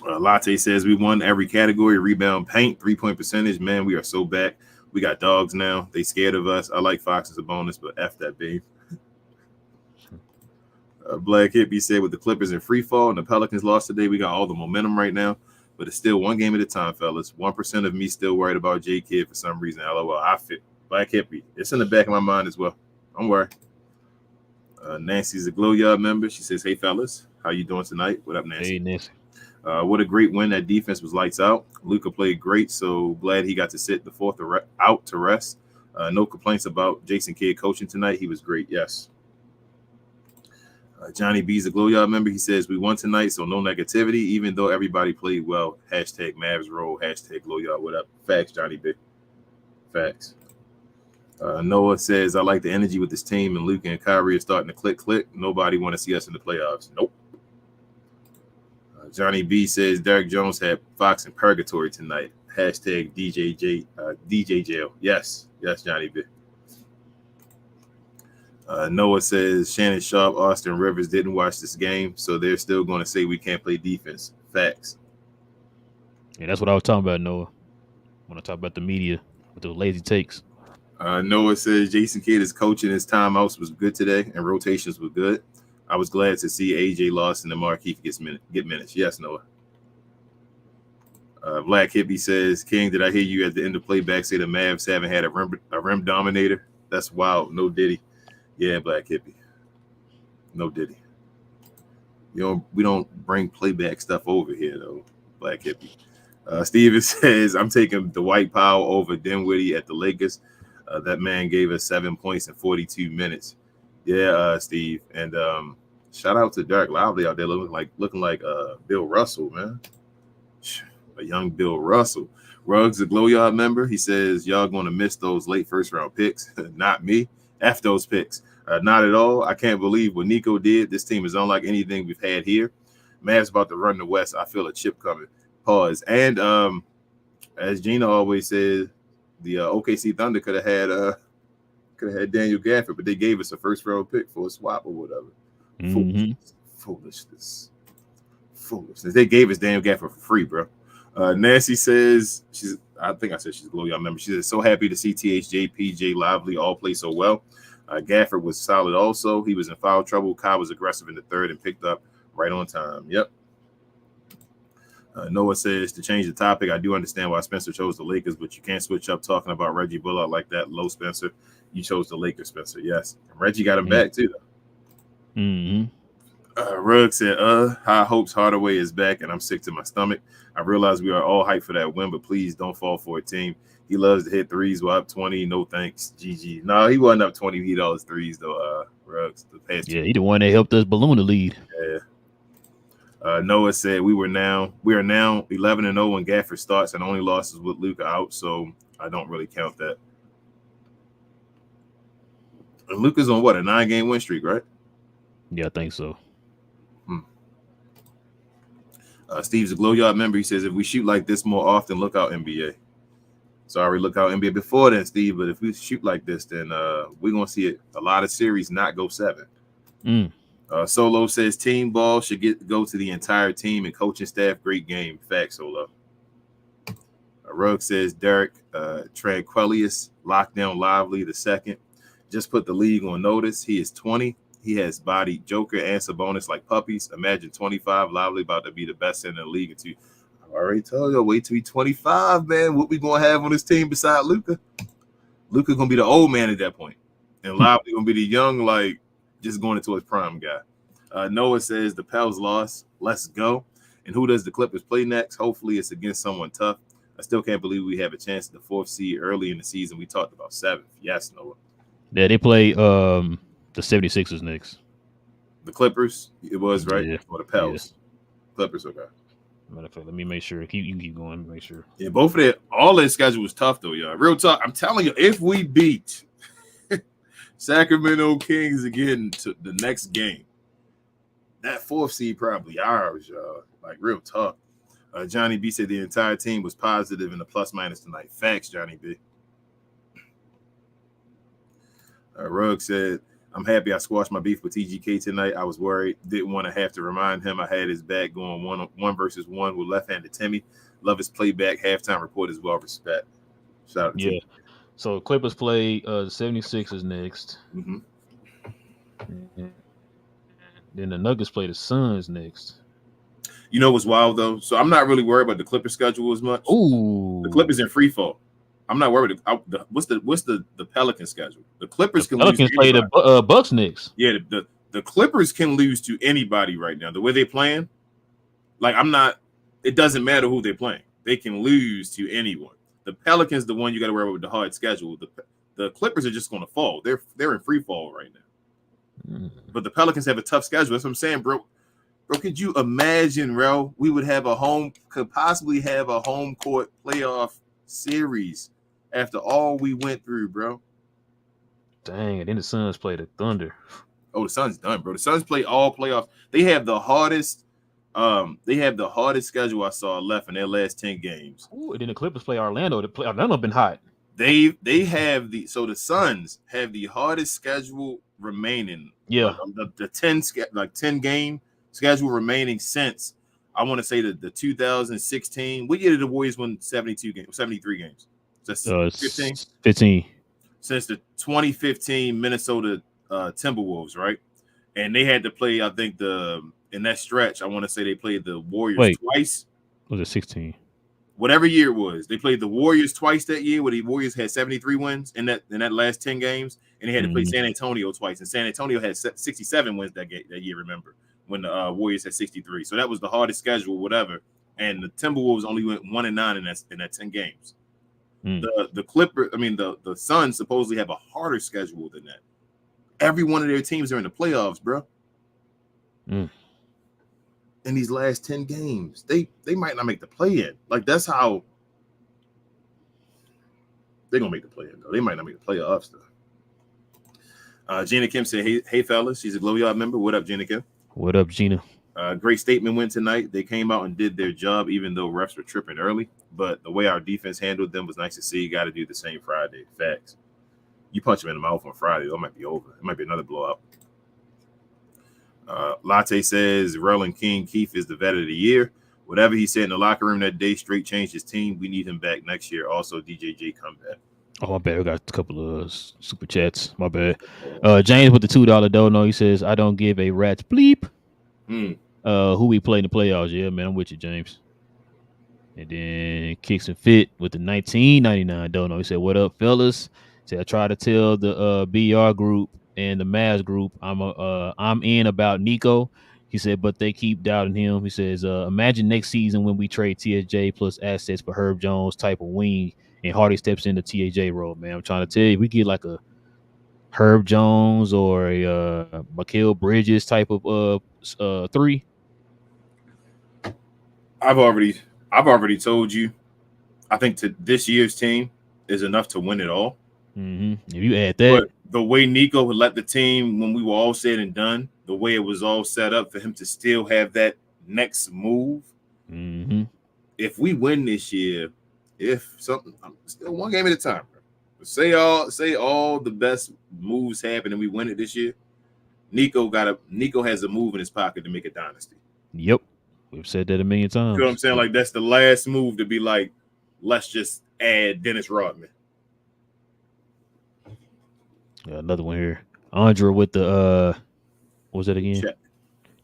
Latte says we won every category: rebound, paint, 3-point percentage. Man, we are so back. We got dogs now. They scared of us. I like Fox as a bonus, but F that beam. Black Hippie said with the Clippers in free fall and the Pelicans lost today, we got all the momentum right now, but it's still one game at a time, fellas. 1% of me still worried about J Kid for some reason. LOL. I fit Black Hippie. It's in the back of my mind as well. Don't worry. Nancy's a Glow Yard member. She says, hey, fellas, how you doing tonight? What up, Nancy? Hey, Nancy. What a great win. That defense was lights out. Luka played great, so glad he got to sit the fourth out to rest. No complaints about Jason Kidd coaching tonight. He was great, yes. Johnny B's a Glow Yard member. He says, we won tonight, so no negativity, even though everybody played well. Hashtag Mavs roll. Hashtag Glow Yard. What up? Facts, Johnny B. Facts. Noah says, I like the energy with this team, and Luka and Kyrie are starting to click. Nobody want to see us in the playoffs. Nope. Johnny B says Derek Jones had Fox in purgatory tonight. Hashtag DJ jail. Yes, Johnny B. Noah says Shannon Sharp, Austin Rivers didn't watch this game, so they're still going to say we can't play defense. Facts. Yeah, that's what I was talking about, Noah. When I talk about the media with those lazy takes. Noah says Jason Kidd is coaching. His timeouts was good today, and rotations were good. I was glad to see AJ Lawson and Markieff get minutes. Yes, Noah. Black Hippie says, King, did I hear you at the end of playback say the Mavs haven't had a rim dominator? That's wild. No Diddy. Yeah, Black Hippie. No Diddy. We don't bring playback stuff over here, though, Black Hippie. Steven says, I'm taking the White Powell over Dinwiddie at the Lakers. That man gave us 7 points in 42 minutes. Yeah, Steve. And shout out to Derek Lively out there looking like Bill Russell, man. A young Bill Russell. Ruggs, a Glow Yard member. He says, y'all going to miss those late first-round picks. Not me. F those picks. Not at all. I can't believe what Nico did. This team is unlike anything we've had here. Mavs about to run the West. I feel a chip coming. Pause. And as Gina always says, the OKC Thunder could have had Daniel Gafford, but they gave us a first-round pick for a swap or whatever. Mm-hmm. Foolishness. They gave us Daniel Gafford for free, bro. Nancy says I think I said she's a Glow Yard member. She says, so happy to see THJ, PJ, Lively all play so well. Gafford was solid also. He was in foul trouble. Kai was aggressive in the third and picked up right on time. Yep. Noah says, to change the topic, I do understand why Spencer chose the Lakers, but you can't switch up talking about Reggie Bullock like that. Low, Spencer. You chose the Lakers, Spencer. Yes. And Reggie got him back, too, though. Mm-hmm. Rugg said, high hopes Hardaway is back, and I'm sick to my stomach. I realize we are all hyped for that win, but please don't fall for a team. He loves to hit threes while up 20. No thanks. GG. No, he wasn't up 20. He hit all his threes, though, Ruggs. Yeah, he the one that helped us balloon the lead. Yeah. Noah said we are now 11-0 when Gafford starts, and only losses with Luka out, so I don't really count that. And Luka's on what, a 9-game win streak, right? Yeah, I think so. Steve's a Glow Yard member. He says if we shoot like this more often, look out NBA. Sorry, look out NBA before then, Steve. But if we shoot like this, then we're gonna see a lot of series not go 7. Solo says team ball should go to the entire team and coaching staff. Great game. Facts, Solo. Rugg says Derek Tranquillius, Lockdown Lively the second, just put the league on notice. He is 20. He has bodied Joker and Sabonis like puppies. Imagine 25, Lively about to be the best in the league. Until I already told you, wait till he's 25, man. What we gonna have on this team beside Luka? Luka gonna be the old man at that point, and Lively gonna be the young, like just going into his prime guy. Noah says the Pels lost. Let's go. And who does the Clippers play next? Hopefully it's against someone tough. I still can't believe we have a chance at the 4th seed early in the season. We talked about 7th. Yes, Noah. Yeah, they play the 76ers next. The Clippers, it was, right? Yeah. Or the Pels? Yes. Clippers, okay. Matter of fact, let me make sure. You can keep going. Make sure. Yeah, both of their all their schedule was tough though, y'all. Real talk. I'm telling you, if we beat Sacramento Kings again to the next game, that 4th seed probably ours, y'all. Like real talk. Johnny B said the entire team was positive in the plus minus tonight. Facts, Johnny B. Rugg said, I'm happy I squashed my beef with TGK tonight. I was worried. Didn't want to have to remind him I had his back going one versus one with left-handed Timmy. Love his playback halftime report as well. Respect. Shout out to Yeah. So Clippers play the 76ers next. Mm-hmm. Then the Nuggets play the Suns next. You know what's wild though? So I'm not really worried about the Clippers schedule as much. Ooh. The Clippers in free fall. I'm not worried. What's the Pelican schedule? The Clippers can Pelicans lose play the Bucks next. Yeah, the Clippers can lose to anybody right now. The way they're playing, like it doesn't matter who they're playing. They can lose to anyone. The Pelicans, the one you got to worry about with the hard schedule. The Clippers are just going to fall. They're in free fall right now. But the Pelicans have a tough schedule. That's what I'm saying, bro. Bro, could you imagine, Rel? We would could possibly have a home court playoff series after all we went through, bro. Dang, and then the Suns play the Thunder. Oh, the Suns done, bro. The Suns play all playoffs. They have the hardest schedule I saw left in their last 10 games. Ooh, and then the Clippers play Orlando. Orlando been hot. They have the Suns have the hardest schedule remaining. Yeah. The 10 game schedule remaining since I want to say the 2016. What year did the Warriors win 73 games? So 15? 15. Since the 2015 Minnesota Timberwolves, right? And they had to play, I think, in that stretch, I want to say they played the Warriors twice. Was it 16? Whatever year it was, they played the Warriors twice that year, where the Warriors had 73 wins in that last 10 games, and they had to play San Antonio twice, and San Antonio had 67 wins that year. Remember when the Warriors had 63? So that was the hardest schedule, whatever. And the Timberwolves only went 1-9 in that 10 games. The Suns supposedly have a harder schedule than that. Every one of their teams are in the playoffs, bro. In these last 10 games, they might not make the play-in. Like, that's how they're gonna make the play-in, though. They might not make the playoffs, though. Gina Kim said, hey fellas, she's a Glow Yard member. What up, Gina Kim? What up, Gina? Great statement win tonight. They came out and did their job, even though refs were tripping early. But the way our defense handled them was nice to see. Got to do the same Friday. Facts. You punch them in the mouth on Friday, that might be over. It might be another blowout. Latte says Relle and King Keith is the vet of the year. Whatever he said in the locker room that day, straight changed his team. We need him back next year. Also, DJJ come back. Oh, my bad. We got a couple of super chats. My bad. James with the $2 dono. He says, I don't give a rat's bleep. Who we play in the playoffs? Yeah, man, I'm with you, James. And then Kicks and Fit with the $19.99 dono. He said, what up, fellas? He said, I try to tell the BR group and the Mavs group I'm in about Nico. He said, but they keep doubting him. He says, imagine next season when we trade TSJ plus assets for Herb Jones type of wing and Hardy steps into TAJ role, man. I'm trying to tell you, we get like a Herb Jones or a Mikal Bridges type of 3. I've already told you, I think this year's team is enough to win it all. If you add that, but the way Nico had let the team, when we were all said and done, the way it was all set up for him to still have that next move. If we win this year, I'm still one game at a time. Bro. Say all the best moves happen and we win it this year. Nico has a move in his pocket to make a dynasty. Yep. We've said that a million times. You know what I'm saying? Like, that's the last move to be like, let's just add Dennis Rodman. Yeah, another one here. Andre with the what was that again? Check.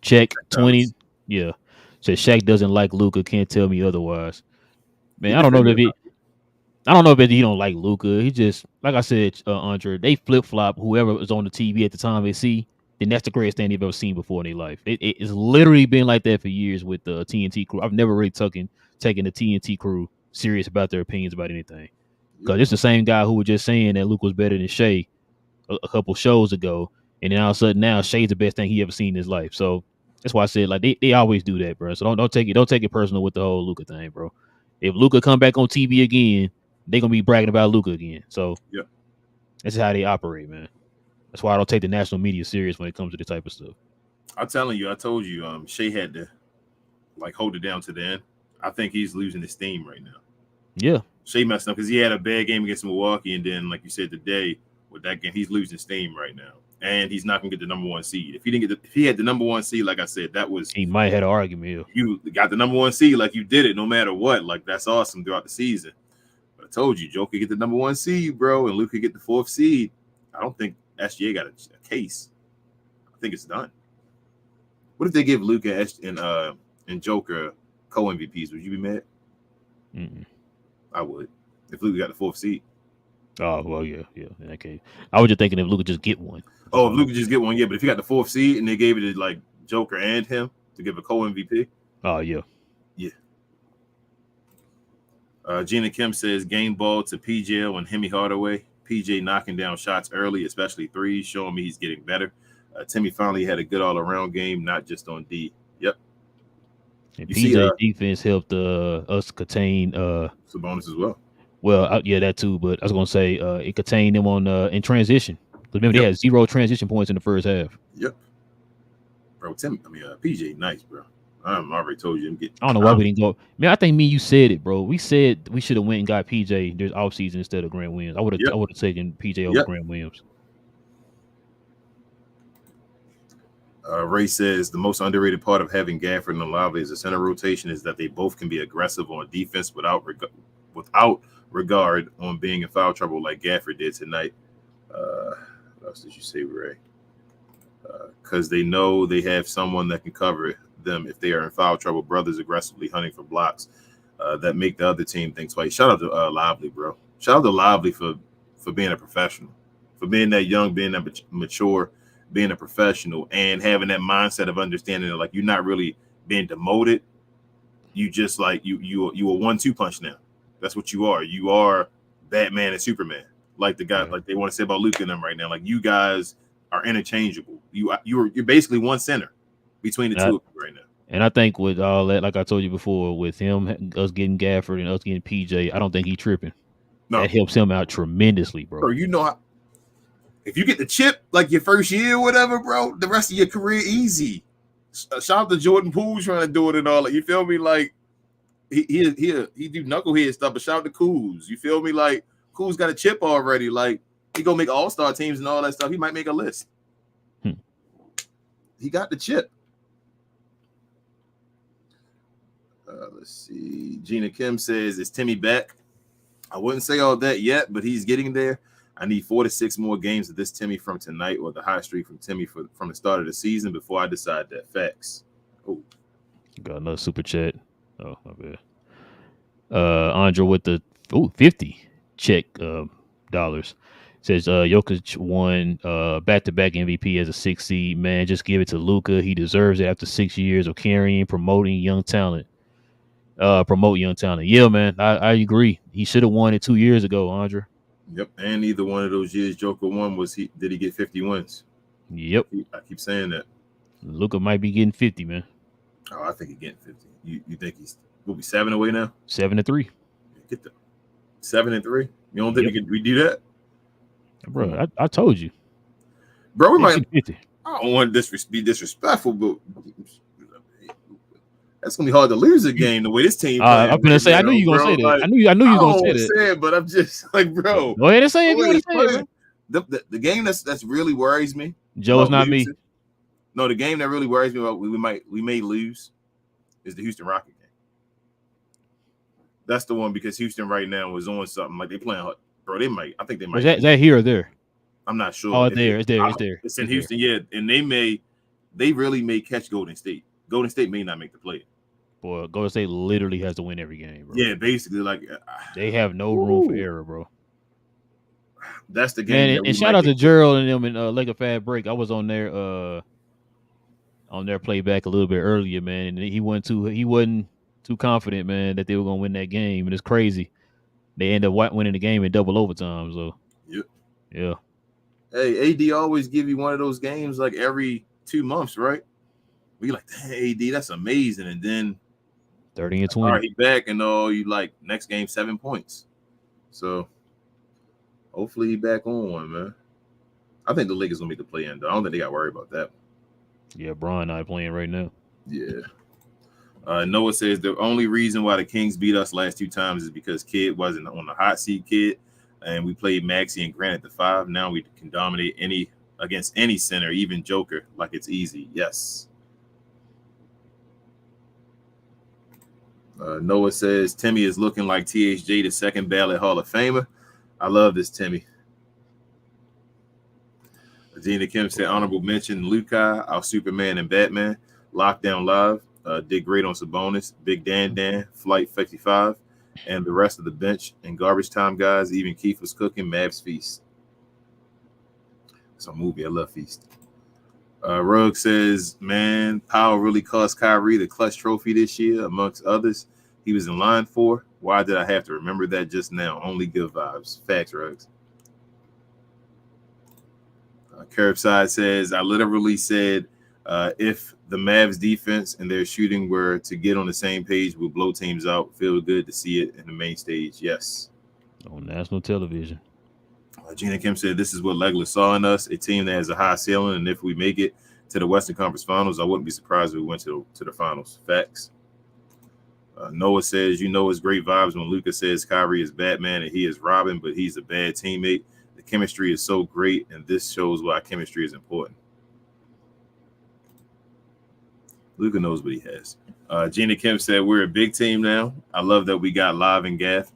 Check 20. Yeah. Said Shaq doesn't like Luka. Can't tell me otherwise. Man, I don't know if he don't like Luka. He just, like I said, Andre, they flip flop whoever was on the TV at the time they see. Then that's the greatest thing they've ever seen before in their life. It's literally been like that for years with the TNT crew. I've never really taken the TNT crew serious about their opinions about anything. Because it's the same guy who was just saying that Luka was better than Shea a couple shows ago, and then all of a sudden now Shea's the best thing he ever seen in his life. So that's why I said like they always do that, bro. So don't take it personal with the whole Luka thing, bro. If Luka come back on TV again, they're gonna be bragging about Luka again. So yeah, that's how they operate, man. That's why I don't take the national media serious when it comes to this type of stuff. I'm telling you, I told you, Shea had to like hold it down to the end. I think he's losing his steam right now. Yeah, Shea messed up because he had a bad game against Milwaukee, and then like you said today with that game, he's losing steam right now, and he's not gonna get the number 1 seed. If he had the number 1 seed, like I said, he might have had an argument. Yeah. You got the number 1 seed, like you did it, no matter what. Like that's awesome throughout the season. But I told you, Joe could get the number 1 seed, bro, and Luke could get the 4th seed. I don't think SGA got a case. I think it's done. What if they give Luke and Joker co-MVPs? Would you be mad? Mm-mm. I would. If Luke got the 4th seed. Oh, well, yeah. In that case, I was just thinking if Luka just get one. Oh, if Luka just get one, yeah. But if he got the 4th seed and they gave it to like Joker and him to give a co-MVP. Oh, yeah. Yeah. Gina Kim says game ball to PJ and Hemi Hardaway. PJ knocking down shots early, especially threes, showing me he's getting better. Timmy finally had a good all-around game, not just on D. Yep. And PJ defense helped us contain Sabonis as well. Well, yeah, that too. But I was gonna say it contained them on in transition. Because remember, they had 0 transition points in the first half. Yep. Bro, PJ, nice, bro. I already told you. I don't know why we didn't go. Man, I think me and you said it, bro. We said we should have went and got PJ this offseason instead of Grant Williams. I would have taken PJ over Grant Williams. Ray says the most underrated part of having Gafford and Olave as a center rotation is that they both can be aggressive on defense without regard on being in foul trouble like Gafford did tonight. What else did you say, Ray? Because they know they have someone that can cover them if they are in foul trouble. Brothers aggressively hunting for blocks that make the other team think twice. Shout out to Lively, bro. Shout out to Lively for being a professional, for being that young, being that mature, being a professional, and having that mindset of understanding that like you're not really being demoted. You just like you a 1-2 punch now. That's what you are. You are Batman and Superman. Like the guy, like they want to say about Luke and them right now. Like you guys are interchangeable. You're basically one center between the two of you right now. And I think with all that, like I told you before, with him, us getting Gafford and us getting PJ, I don't think he's tripping. No. That helps him out tremendously, bro. Bro, you know how, if you get the chip like your first year or whatever, bro, the rest of your career easy. Shout out to Jordan Poole trying to do it and all that. You feel me? Like he do knucklehead stuff, but shout out to Kuz. You feel me? Like Kuz got a chip already. Like he gonna make all-star teams and all that stuff. He might make a list. He got the chip. Let's see. Gina Kim says, is Timmy back? I wouldn't say all that yet, but he's getting there. I need 4 to 6 more games of this Timmy from tonight or the high streak from Timmy from the start of the season before I decide that. Facts. Oh, got another super chat. Oh, my bad. Andre with the 50 check dollars. Says Jokic won back-to-back MVP as a 6 seed. Man, just give it to Luka. He deserves it after 6 years of promoting young talent. Promote young talent. Yeah, man, I agree. He should have won it 2 years ago, Andre. Yep, and either one of those years Joker won did he get 50 wins? Yep. I keep saying that. Luka might be getting 50, man. Oh, I think he's getting 50. You think will be 7 away now? 7-3. Get the 7-3. You don't think we do that? Bro, I told you. Bro, we might 50. I don't want to be disrespectful, but that's gonna be hard to lose a game the way this team. I'm gonna say, I knew you were gonna say that. Like, I knew you were gonna say that. But I'm just like, bro. Go ahead and say it. The game that's really worries me. Joe's not me. No, the game that really worries me about we may lose is the Houston Rockets game. That's the one because Houston right now is on something like they playing. Bro, they might. I think they might. Is that here or there? I'm not sure. Oh, it's there. It's in Houston, yeah. And they really may catch Golden State. Golden State may not make the play. Boy, Golden State literally has to win every game, bro. Yeah, basically, like they have no room for error, bro. That's the game. Man, and shout out to Gerald and them in Laker Fast Break. I was on their playback a little bit earlier, man, and he wasn't too confident, man, that they were gonna win that game, and it's crazy. They end up winning the game in double overtime. So, yeah. Hey, AD always give you one of those games like every 2 months, right? We like, hey, AD, that's amazing, and then 30 and 20. All right, he back, and you like next game 7 points. So hopefully he back on one, man. I think the Lakers gonna make the play in. Though I don't think they got to worry about that. Yeah, Bron not playing right now. Yeah. Noah says the only reason why the Kings beat us last 2 times is because Kid wasn't on the hot seat, Kid, and we played Maxey and Grant at the 5. Now we can dominate against any center, even Joker, like it's easy. Yes. Noah says Timmy is looking like THJ, the second ballot Hall of Famer. I love this, Timmy. Gina Kim said honorable mention Lukai, our Superman and Batman. Lockdown Live did great on Sabonis, Big Dan, Flight 55, and the rest of the bench and garbage time guys. Even Keith was cooking. Mavs Feast. It's a movie. I love Feast. Rugg says, man, Powell really cost Kyrie the clutch trophy this year, amongst others. He was in line for. Why did I have to remember that just now? Only good vibes. Facts, Ruggs. Curbside says, I literally said, if the Mavs defense and their shooting were to get on the same page, we'll blow teams out. Feel good to see it in the main stage. Yes. On national television. Gina Kim said, this is what Legolas saw in us, a team that has a high ceiling. And if we make it to the Western Conference Finals, I wouldn't be surprised if we went to the finals. Facts. Noah says, it's great vibes when Luka says Kyrie is Batman and he is Robin, but he's a bad teammate. The chemistry is so great, and this shows why chemistry is important. Luka knows what he has. Gina Kim said, we're a big team now. I love that we got Live and Gaff.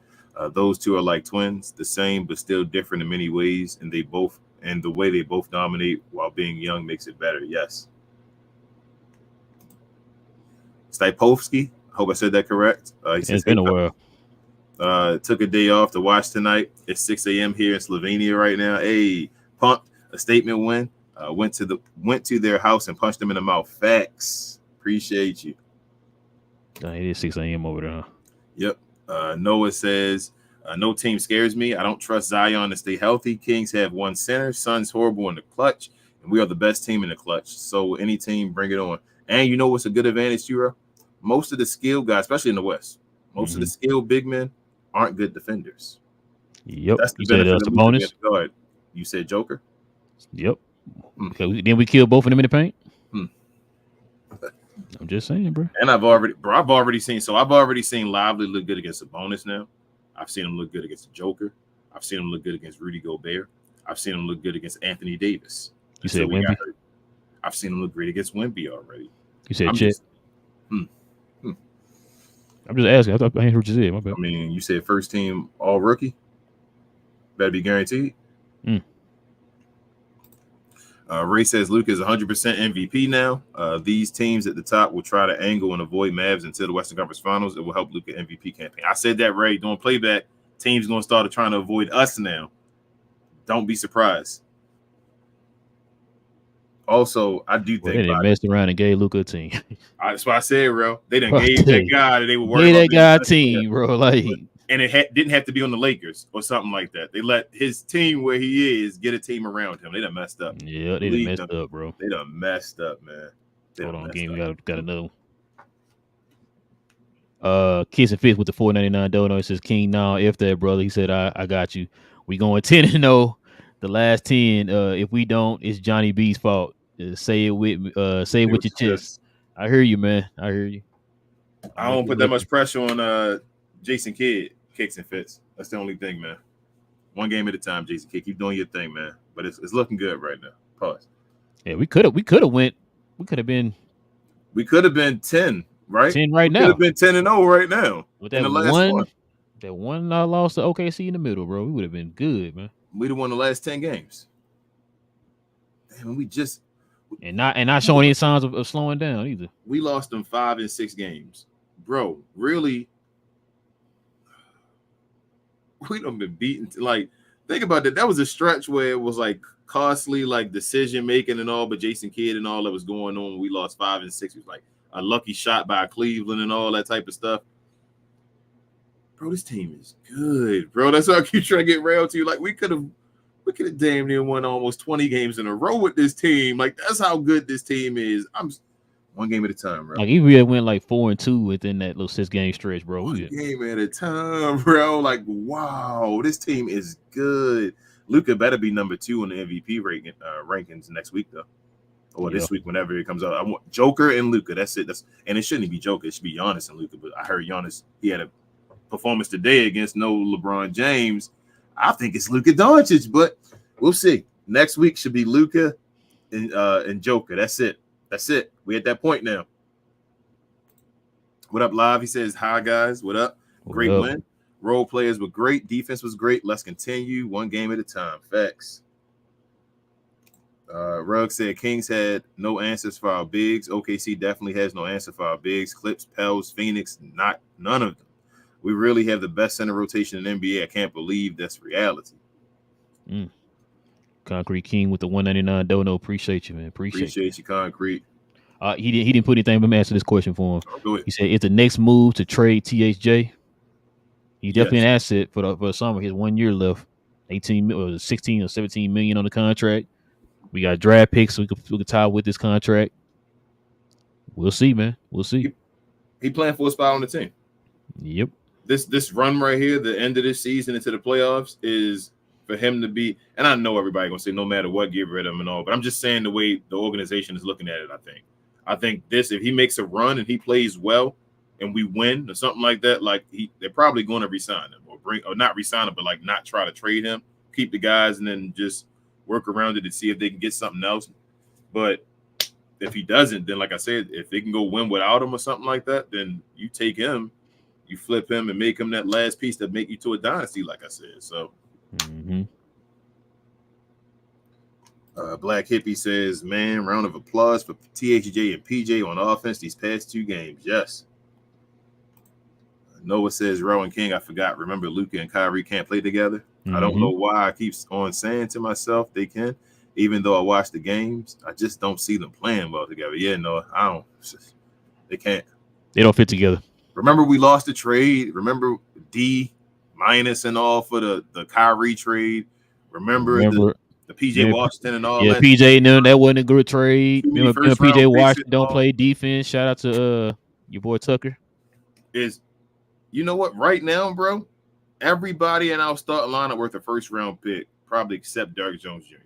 Those two are like twins, the same but still different in many ways, and the way they both dominate while being young makes it better. Yes. Stipovsky, I hope I said that correct. He says, it's been a while. Took a day off to watch tonight. It's 6 a.m. here in Slovenia right now. Hey, pumped. A statement win. Went to their house and punched them in the mouth. Facts. Appreciate you. It is 6 a.m. over there. Yep. Noah says, no team scares me. I don't trust Zion to stay healthy. Kings have one center. Suns horrible in the clutch. And we are the best team in the clutch. So any team, bring it on. And you know what's a good advantage, Turo? Most of the skilled guys, especially in the West, most of the skilled big men aren't good defenders. Yep. That's the you said benefit of Sabonis. guard. You said Joker? Yep. Okay, then we killed both of them in the paint. I'm just saying, bro. And I've already seen Lively look good against Sabonis now. I've seen him look good against the Joker. I've seen him look good against Rudy Gobert. I've seen him look good against Anthony Davis. You said Wemby? I've seen him look great against Wemby already. You said Chet? I'm just asking. I thought I heard what you said. My bad. I mean, you said first team all rookie. Better be guaranteed. Ray says Luka is 100% MVP now. These teams at the top will try to angle and avoid Mavs until the Western Conference Finals. It will help Luka MVP campaign. I said that, Ray. Doing playback. Teams going to start trying to avoid us now. Don't be surprised. Also, I do think they didn't mess around and gave Luka a team. That's why I said, bro. They done gave that guy that they were working. Gave that guy a team, bro. Like, and it didn't have to be on the Lakers or something like that. They let his team where he is get a team around him. They done messed up. Yeah, they done messed up, bro. They done messed up, man. Hold on, game. We got another one. Kiss and Fifth with the $4.99 donut. It says King now. If that, brother, he said I got you. We going 10-0. The last 10. If we don't, it's Johnny B's fault. Say it with me. Say it with your chest. I hear you, man. I hear you. I don't put that much pressure on Jason Kidd, Kicks and Fits. That's the only thing, man. One game at a time, Jason Kidd. Keep doing your thing, man. But it's looking good right now. Pause. Yeah, we could have been 10, right? 10 right now. Could have been 10-0 right now. With that one That one loss to OKC in the middle, bro, we would have been good, man. We'd have won the last 10 games. Damn, we just and not showing any signs of slowing down either. We lost them 5 and 6 games, bro. Really, we done been beaten. Like, think about that. That was a stretch where it was like costly, like decision making and all. But Jason Kidd and all that was going on. We lost 5 and 6. It was like a lucky shot by Cleveland and all that type of stuff. Bro, this team is good, bro. That's why I keep trying to get railed to you. Like, we could have damn near won almost 20 games in a row with this team. Like, that's how good this team is. I'm one game at a time, bro. Like, if we had went like 4-2 within that little 6-game stretch, bro. One game at a time, bro. Like, wow, this team is good. Luka better be number 2 on the MVP rankings next week, though. Or this week, whenever it comes out. I want Joker and Luka. That's it. And it shouldn't be Joker. It should be Giannis and Luka. But I heard Giannis, he had a performance today against no LeBron James. I think it's Luka Doncic, but we'll see. Next week should be Luka and Joker. That's it. We at that point now. What up, Live? He says, hi, guys. What up? Great win. Role players were great. Defense was great. Let's continue. One game at a time. Facts. Rugg said, Kings had no answers for our bigs. OKC definitely has no answer for our bigs. Clips, Pels, Phoenix, none of them. We really have the best center rotation in NBA. I can't believe that's reality. Concrete King with the 199 dono. Appreciate you, man. Appreciate you, Concrete. He didn't put anything, but I'm answering this question for him. Do it. He said, "It's the next move to trade THJ. He's definitely an asset for the summer. He has 1 year left, 16 or 17 million on the contract. We got draft picks, so we could tie with this contract. We'll see, man. We'll see. He playing for a spot on the team. Yep. This run right here, the end of this season into the playoffs, is for him to be. And I know everybody gonna say no matter what, get rid of him and all. But I'm just saying the way the organization is looking at it. I think this, if he makes a run and he plays well and we win or something like that, like they're probably going to resign him or not resign him, but like not try to trade him, keep the guys, and then just work around it to see if they can get something else. But if he doesn't, then like I said, if they can go win without him or something like that, then you take him, you flip him, and make him that last piece that make you to a dynasty, like I said. So. Black Hippie says, man, round of applause for THJ and PJ on offense these past 2 games. Yes. Noah says, Relle and King, I forgot. Remember, Luka and Kyrie can't play together. I don't know why I keep on saying to myself they can, even though I watch the games. I just don't see them playing well together. Yeah, no, I don't. They can't. They don't fit together. Remember, we lost the trade. Remember D- and all for the Kyrie trade. Remember the PJ Washington and all that. Yeah, PJ, no, that wasn't a good trade. Remember PJ Washington don't play defense. Shout out to your boy Tucker. You know what? Right now, bro, everybody in our starting lineup worth a first-round pick, probably except Derrick Jones Jr.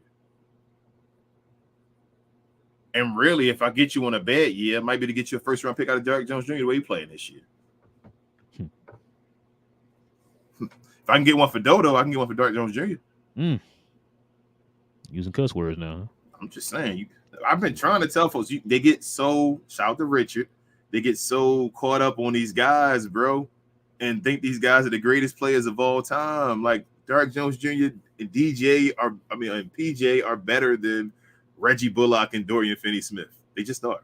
And really, if I get you on a bad year, it might be to get you a first-round pick out of Derrick Jones Jr. the way he playing this year. If I can get one for Dodo, I can get one for Derrick Jones Jr. Using cuss words now. Huh? I'm just saying. I've been trying to tell folks, they get so, shout out to Richard, they get so caught up on these guys, bro, and think these guys are the greatest players of all time. Like Derrick Jones Jr. and and PJ are better than Reggie Bullock and Dorian Finney-Smith. They just are.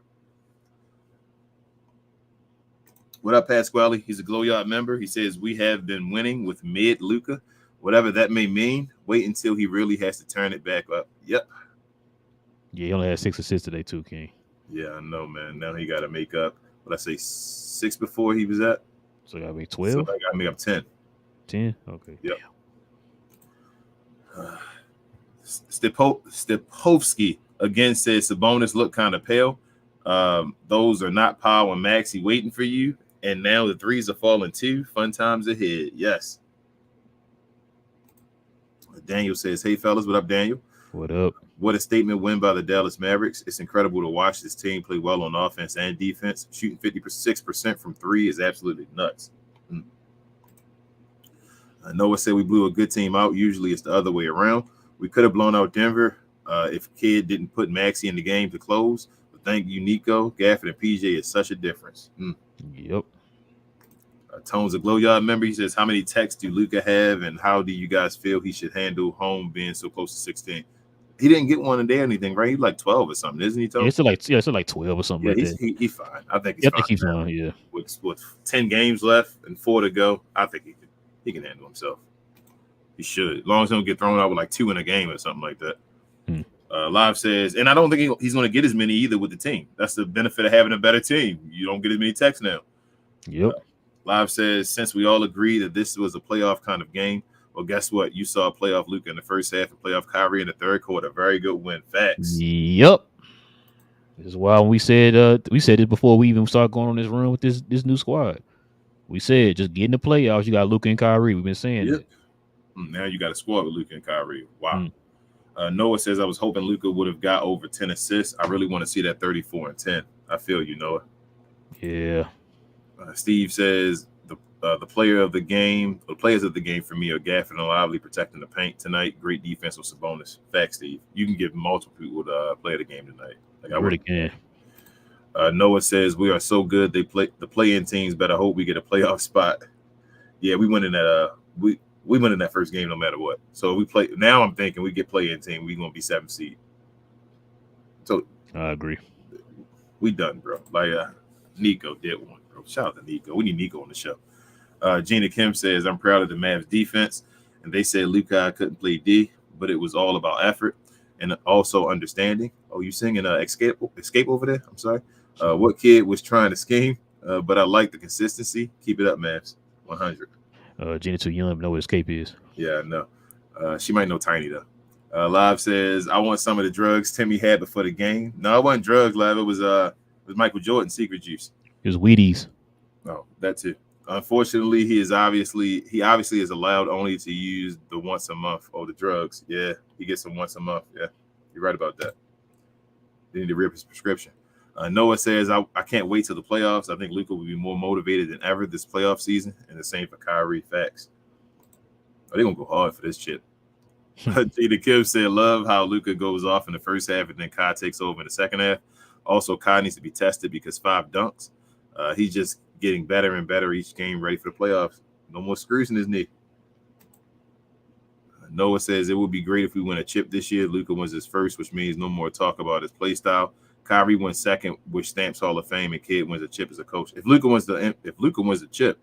What up, Pasquale? He's a Glow Yard member. He says, we have been winning with mid Luka. Whatever that may mean, wait until he really has to turn it back up. Yep. Yeah, he only had 6 assists today too, King. Yeah, I know, man. Now he got to make up, what I say, 6 before he was at? So got to make 12? So I got to make up 10. 10? Okay. Yep. Stipovsky again says Sabonis look kind of pale. Those are not Powell and Maxey waiting for you. And now the threes are falling too. Fun times ahead. Yes. Daniel says, hey, fellas. What up, Daniel? What up? What a statement win by the Dallas Mavericks. It's incredible to watch this team play well on offense and defense. Shooting 56% from 3 is absolutely nuts. Noah said we blew a good team out. Usually it's the other way around. We could have blown out Denver if Kidd didn't put Maxey in the game to close. But thank you, Nico. Gafford and PJ is such a difference. Yep. Tones a Glow Yard member. He says, how many texts do Luka have, and how do you guys feel he should handle home being so close to 16? He didn't get one a day or anything, right? He's like 12 or something, isn't he? Yeah, it's like 12 or something Yeah, like that. he's fine. I think he's Yeah, I fine. think he's fine. Yeah, with 10 games left and 4 to go, I think he can handle himself. He should, as long as he don't get thrown out with like 2 in a game or something like that. Live says, and I don't think he's going to get as many either with the team. That's the benefit of having a better team. You don't get as many texts now. Yep. Live says, since we all agree that this was a playoff kind of game, well, guess what? You saw playoff Luka in the first half and playoff Kyrie in the third quarter. Very good win. Facts. Yep. This is why we said it before we even started going on this run with this new squad. We said just get in the playoffs. You got Luka and Kyrie. We've been saying it. Now you got a squad with Luka and Kyrie. Wow. Noah says, I was hoping Luka would have got over 10 assists. I really want to see that 34 and 10. I feel you, Noah. Yeah. Steve says, the players of the game for me are Gafford and Lively protecting the paint tonight. Great defense with Sabonis. Facts, Steve. You can give multiple people the play of the game tonight. Like I really can. Noah says, we are so good. The play-in teams better hope we get a playoff spot. Yeah, we went in that we went in that first game no matter what. So we play now. I'm thinking we get play-in team. We're gonna be 7th seed. So I agree. We done, bro. Like Nico did one, bro. Shout out to Nico. We need Nico on the show. Gina Kim says, I'm proud of the Mavs defense. And they said Luka couldn't play D, but it was all about effort and also understanding. Oh, you singing Escape over there? I'm sorry. What kid was trying to scheme? But I like the consistency. Keep it up, Mavs. 100. Gina too young to know what Escape is. Yeah, no. She might know Tiny, though. Live says, I want some of the drugs Timmy had before the game. No, it wasn't drugs, Live. It was Michael Jordan secret juice. It was Wheaties. No, that's it. Unfortunately, he obviously is allowed only to use the once a month or the drugs. Yeah, he gets them once a month. Yeah, you're right about that. They need to rip his prescription. Noah says, I can't wait till the playoffs. I think Luka will be more motivated than ever this playoff season, and the same for Kyrie. Facts. They're going to go hard for this chip. Tina Kim said, love how Luka goes off in the first half and then Kai takes over in the second half. Also, Kai needs to be tested because 5 dunks. He's just getting better and better each game, ready for the playoffs. No more screws in his knee. Noah says, it would be great if we win a chip this year. Luka wins his first, which means no more talk about his play style. Kyrie wins second, which stamps Hall of Fame, and Kidd wins a chip as a coach. If Luka wins the chip,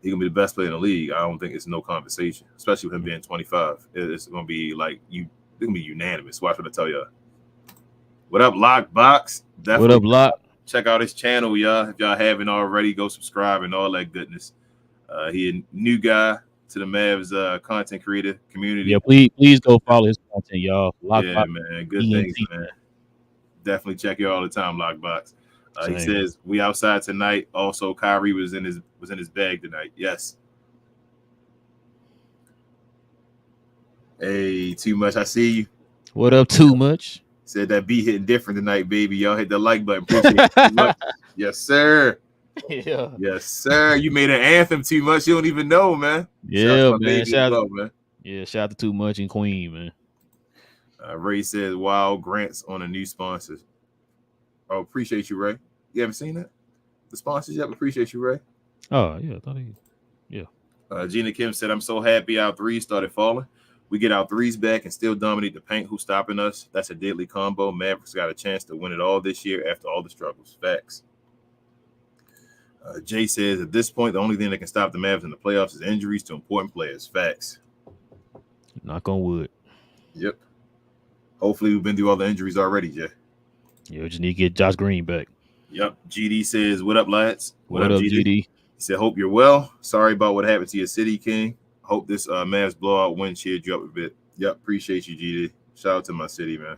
he's gonna be the best player in the league. I don't think it's no conversation, especially with him being 25. It's gonna be like it's gonna be unanimous. Watch what I tell y'all. What up, Lockbox? What up, Lock? Check out his channel, y'all. If y'all haven't already, go subscribe and all that goodness. He a new guy to the Mavs content creator community. Yeah, please go follow his content, y'all. Lockbox, yeah, man. Good things, man. Definitely check you all the time, Lockbox. He says we outside tonight. Also, Kyrie was in his bag tonight. Yes. Hey, Too Much. I see you. What up, Too Much? Said that beat hitting different tonight, baby. Y'all hit the like button. Appreciate it. Too Much. Yes, sir. Yeah. Yes, sir. You made an anthem, Too Much. You don't even know, man. Yeah, man. Shout out to Too Much and Queen, man. Ray says, wow, grants on a new sponsor. Oh, appreciate you, Ray. You haven't seen that? The sponsors yet? Appreciate you, Ray. Oh, yeah. Yeah. Gina Kim said, I'm so happy our threes started falling. We get our threes back and still dominate the paint. Who's stopping us? That's a deadly combo. Mavericks got a chance to win it all this year after all the struggles. Facts. Jay says, at this point, the only thing that can stop the Mavs in the playoffs is injuries to important players. Facts. Knock on wood. Yep. Hopefully, we've been through all the injuries already, Jay. Yeah, we just need to get Josh Green back. Yep. GD says, what up, lads? What up, GD? He said, hope you're well. Sorry about what happened to your city, King. Hope this Mavs blowout win cheered you up a bit. Yep. Appreciate you, GD. Shout out to my city, man.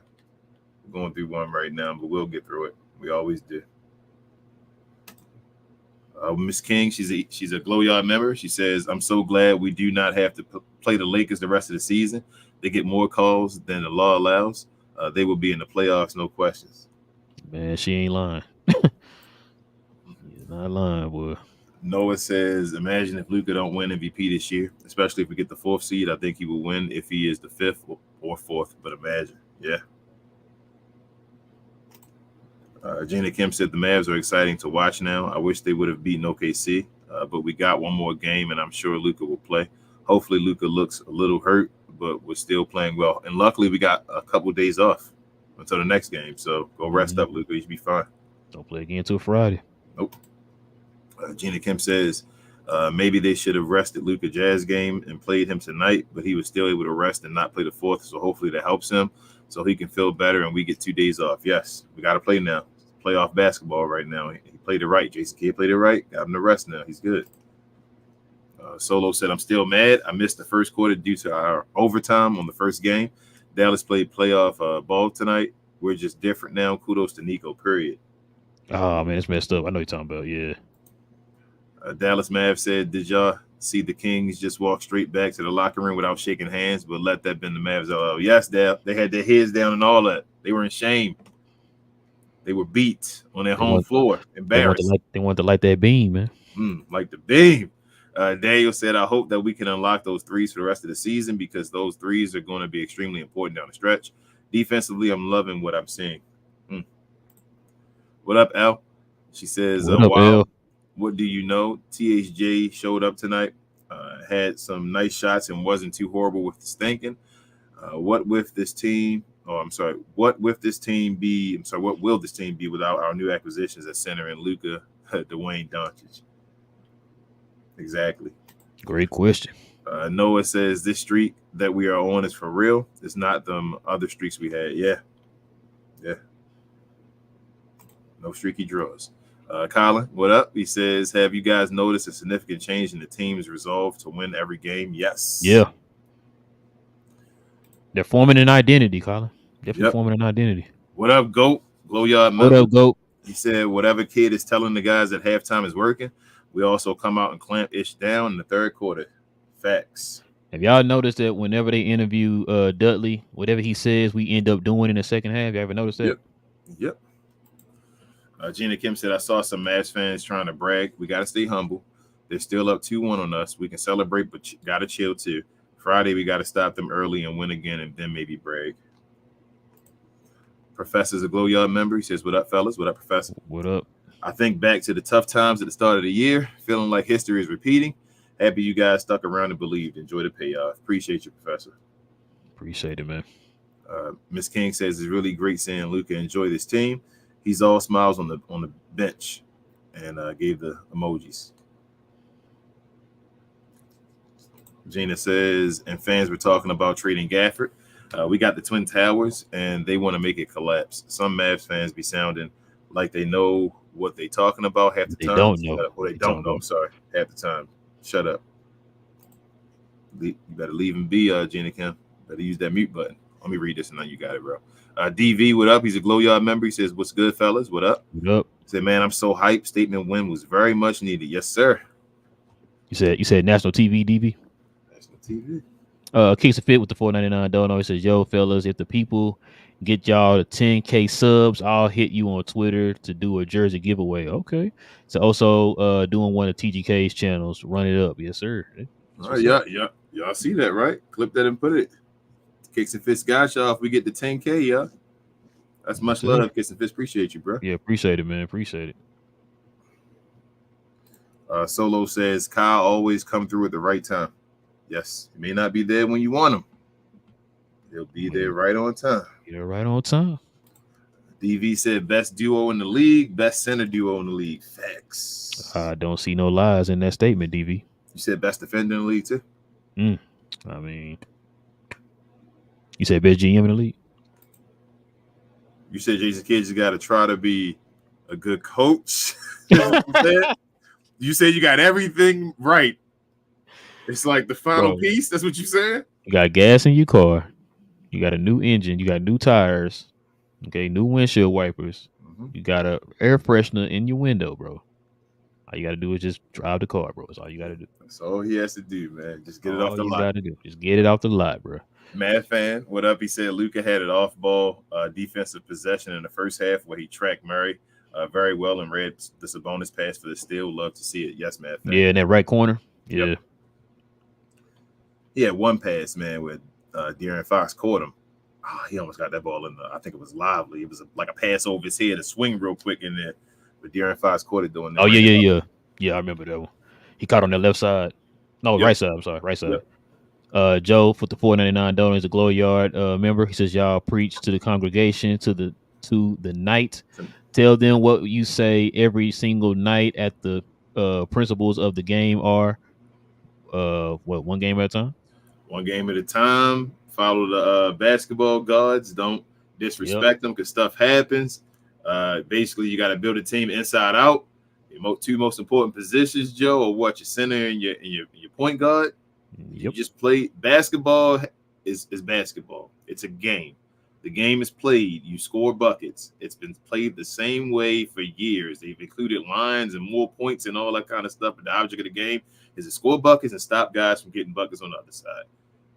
We're going through one right now, but we'll get through it. We always do. Miss King, she's a Glow Yard member. She says, I'm so glad we do not have to play the Lakers the rest of the season. They get more calls than the law allows. They will be in the playoffs, no questions. Man, she ain't lying. She's not lying, boy. Noah says, imagine if Luka don't win MVP this year, especially if we get the 4th seed. I think he will win if he is the 5th or 4th, but imagine. Yeah. Gina Kim said the Mavs are exciting to watch now. I wish they would have beaten OKC. but we got one more game, and I'm sure Luka will play. Hopefully, Luka looks a little hurt, but we're still playing well. And luckily, we got a couple of days off until the next game. So go rest up, Luka. You should be fine. Don't play again until Friday. Nope. Gina Kim says maybe they should have rested Luka Jazz game and played him tonight, but he was still able to rest and not play the fourth. So hopefully that helps him so he can feel better and we get 2 days off. Yes, we got to play now. Playoff basketball right now. He played it right. Jason Kidd played it right. Got him to rest now. He's good. Solo said, I'm still mad. I missed the first quarter due to our overtime on the first game. Dallas played playoff ball tonight. We're just different now. Kudos to Nico, period. Oh, man, it's messed up. I know you're talking about, yeah. Dallas Mav said, did y'all see the Kings just walk straight back to the locker room without shaking hands, but let that been the Mavs? Oh, yes, Dal. They had their heads down and all that. They were in shame. They were beat on their home floor. Embarrassed. They want to light that beam, man. Like the beam. Daniel said, I hope that we can unlock those threes for the rest of the season because those threes are going to be extremely important down the stretch. Defensively, I'm loving what I'm seeing. What up, Al? She says, what up, wow. Al? What do you know? THJ showed up tonight, had some nice shots and wasn't too horrible with the stinking. What will this team be? What will this team be without our new acquisitions at center and Luka, Dwayne Doncic? Exactly. Great question. Noah says this streak that we are on is for real. It's not them other streaks we had. Yeah. No streaky draws. Colin, what up? He says, have you guys noticed a significant change in the team's resolve to win every game? Yes. Yeah. They're forming an identity, Colin. Definitely forming an identity. What up, GOAT? Glow Yard. What up, GOAT? He said, whatever kid is telling the guys that halftime is working, we also come out and clamp ish down in the third quarter. Facts. Have y'all noticed that whenever they interview Dudley, whatever he says, we end up doing in the second half? You ever noticed that? Yep. Gina Kim said, I saw some Mavs fans trying to brag. We got to stay humble. They're still up 2-1 on us. We can celebrate, but got to chill too. Friday, we got to stop them early and win again and then maybe brag. Professor's a Glow Yard member. He says, what up, fellas? What up, Professor? What up? I think back to the tough times at the start of the year, feeling like history is repeating. Happy you guys stuck around and believed. Enjoy the payoff. Appreciate you, Professor. Appreciate it, man. Miss King says it's really great seeing Luka enjoy this team. He's all smiles on the bench and gave the emojis. Gina says, and fans were talking about trading Gafford. We got the Twin Towers, and they want to make it collapse. Some Mavs fans be sounding like they know what they talking about half the time. They don't know. Or they don't know. I'm sorry. Half the time. Shut up. You better leave him be, Gina Kim. Better use that mute button. Let me read this and now you got it, bro. DV, what up? He's a Glow Yard member. He says, what's good, fellas? What up? What up? He said, man, I'm so hyped. Statement win was very much needed. Yes, sir. You said national TV, DV? National TV. Kicks a fit with the $4.99 donor. He says, yo, fellas, if the people get y'all to 10K subs, I'll hit you on Twitter to do a jersey giveaway. Okay. So also doing one of TGK's channels. Run it up. Yes, sir. All right, yeah. Y'all see that, right? Clip that and put it. Kicks and Fits got y'all if we get the 10K, yeah. That's much love, Kicks and Fits. Appreciate you, bro. Yeah, appreciate it, man. Appreciate it. Solo says, Kyle always come through at the right time. Yes, he may not be there when you want him. He'll be there right on time. Right on time. DV said, best duo in the league, best center duo in the league. Facts. I don't see no lies in that statement, DV. You said best defender in the league, too? I mean, you said best GM in the league? You said Jason Kidd just got to try to be a good coach. You said you got everything right. It's like the final piece. That's what you said? You got gas in your car. You got a new engine. You got new tires. Okay, new windshield wipers. You got a air freshener in your window, bro. All you got to do is just drive the car, bro. That's all you got to do. That's all he has to do, man. Just get it off the lot. Got to do. Just get it off the lot, bro. Mad fan, what up? He said Luka had an off-ball defensive possession in the first half where he tracked Murray very well and read the Sabonis pass for the steal. Love to see it. Yes, Mad fan. Yeah, in that right corner. Yeah. Yep. He had one pass, man, where De'Aaron Fox caught him. He almost got that ball in I think it was Lively. It was like a pass over his head, a swing real quick in there. But De'Aaron Fox caught it doing that. Oh, yeah. Yeah, I remember that one. He caught on the left side. No, Yep. right side. I'm sorry, right side. Yep. Joe for the $4.99 a Glow Yard member. He says, y'all preach to the congregation, to the night. Tell them what you say every single night at the principles of the game are one game at a time? One game at a time. Follow the basketball gods. Don't disrespect them because stuff happens. Basically, you got to build a team inside out. Your two most important positions, Joe, are what, your center and your point guard. You just play basketball. Is basketball. It's a game. The game is played. You score buckets. It's been played the same way for years. They've included lines and more points and all that kind of stuff. But the object of the game is to score buckets and stop guys from getting buckets on the other side.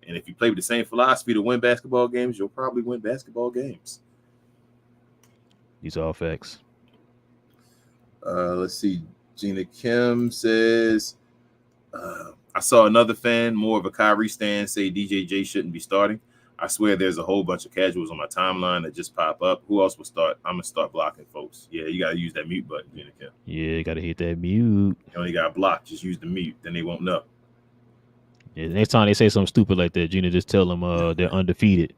And if you play with the same philosophy to win basketball games, you'll probably win basketball games. These are all facts. Let's see. Gina Kim says, I saw another fan, more of a Kyrie stan, say DJJ shouldn't be starting. I swear there's a whole bunch of casuals on my timeline that just pop up. Who else will start? I'm going to start blocking folks. Yeah, you got to use that mute button, Gina Kim. Yeah, you got to hit that mute. You only got to block. Just use the mute. Then they won't know. Yeah, next time they say something stupid like that, Gina, just tell them they're undefeated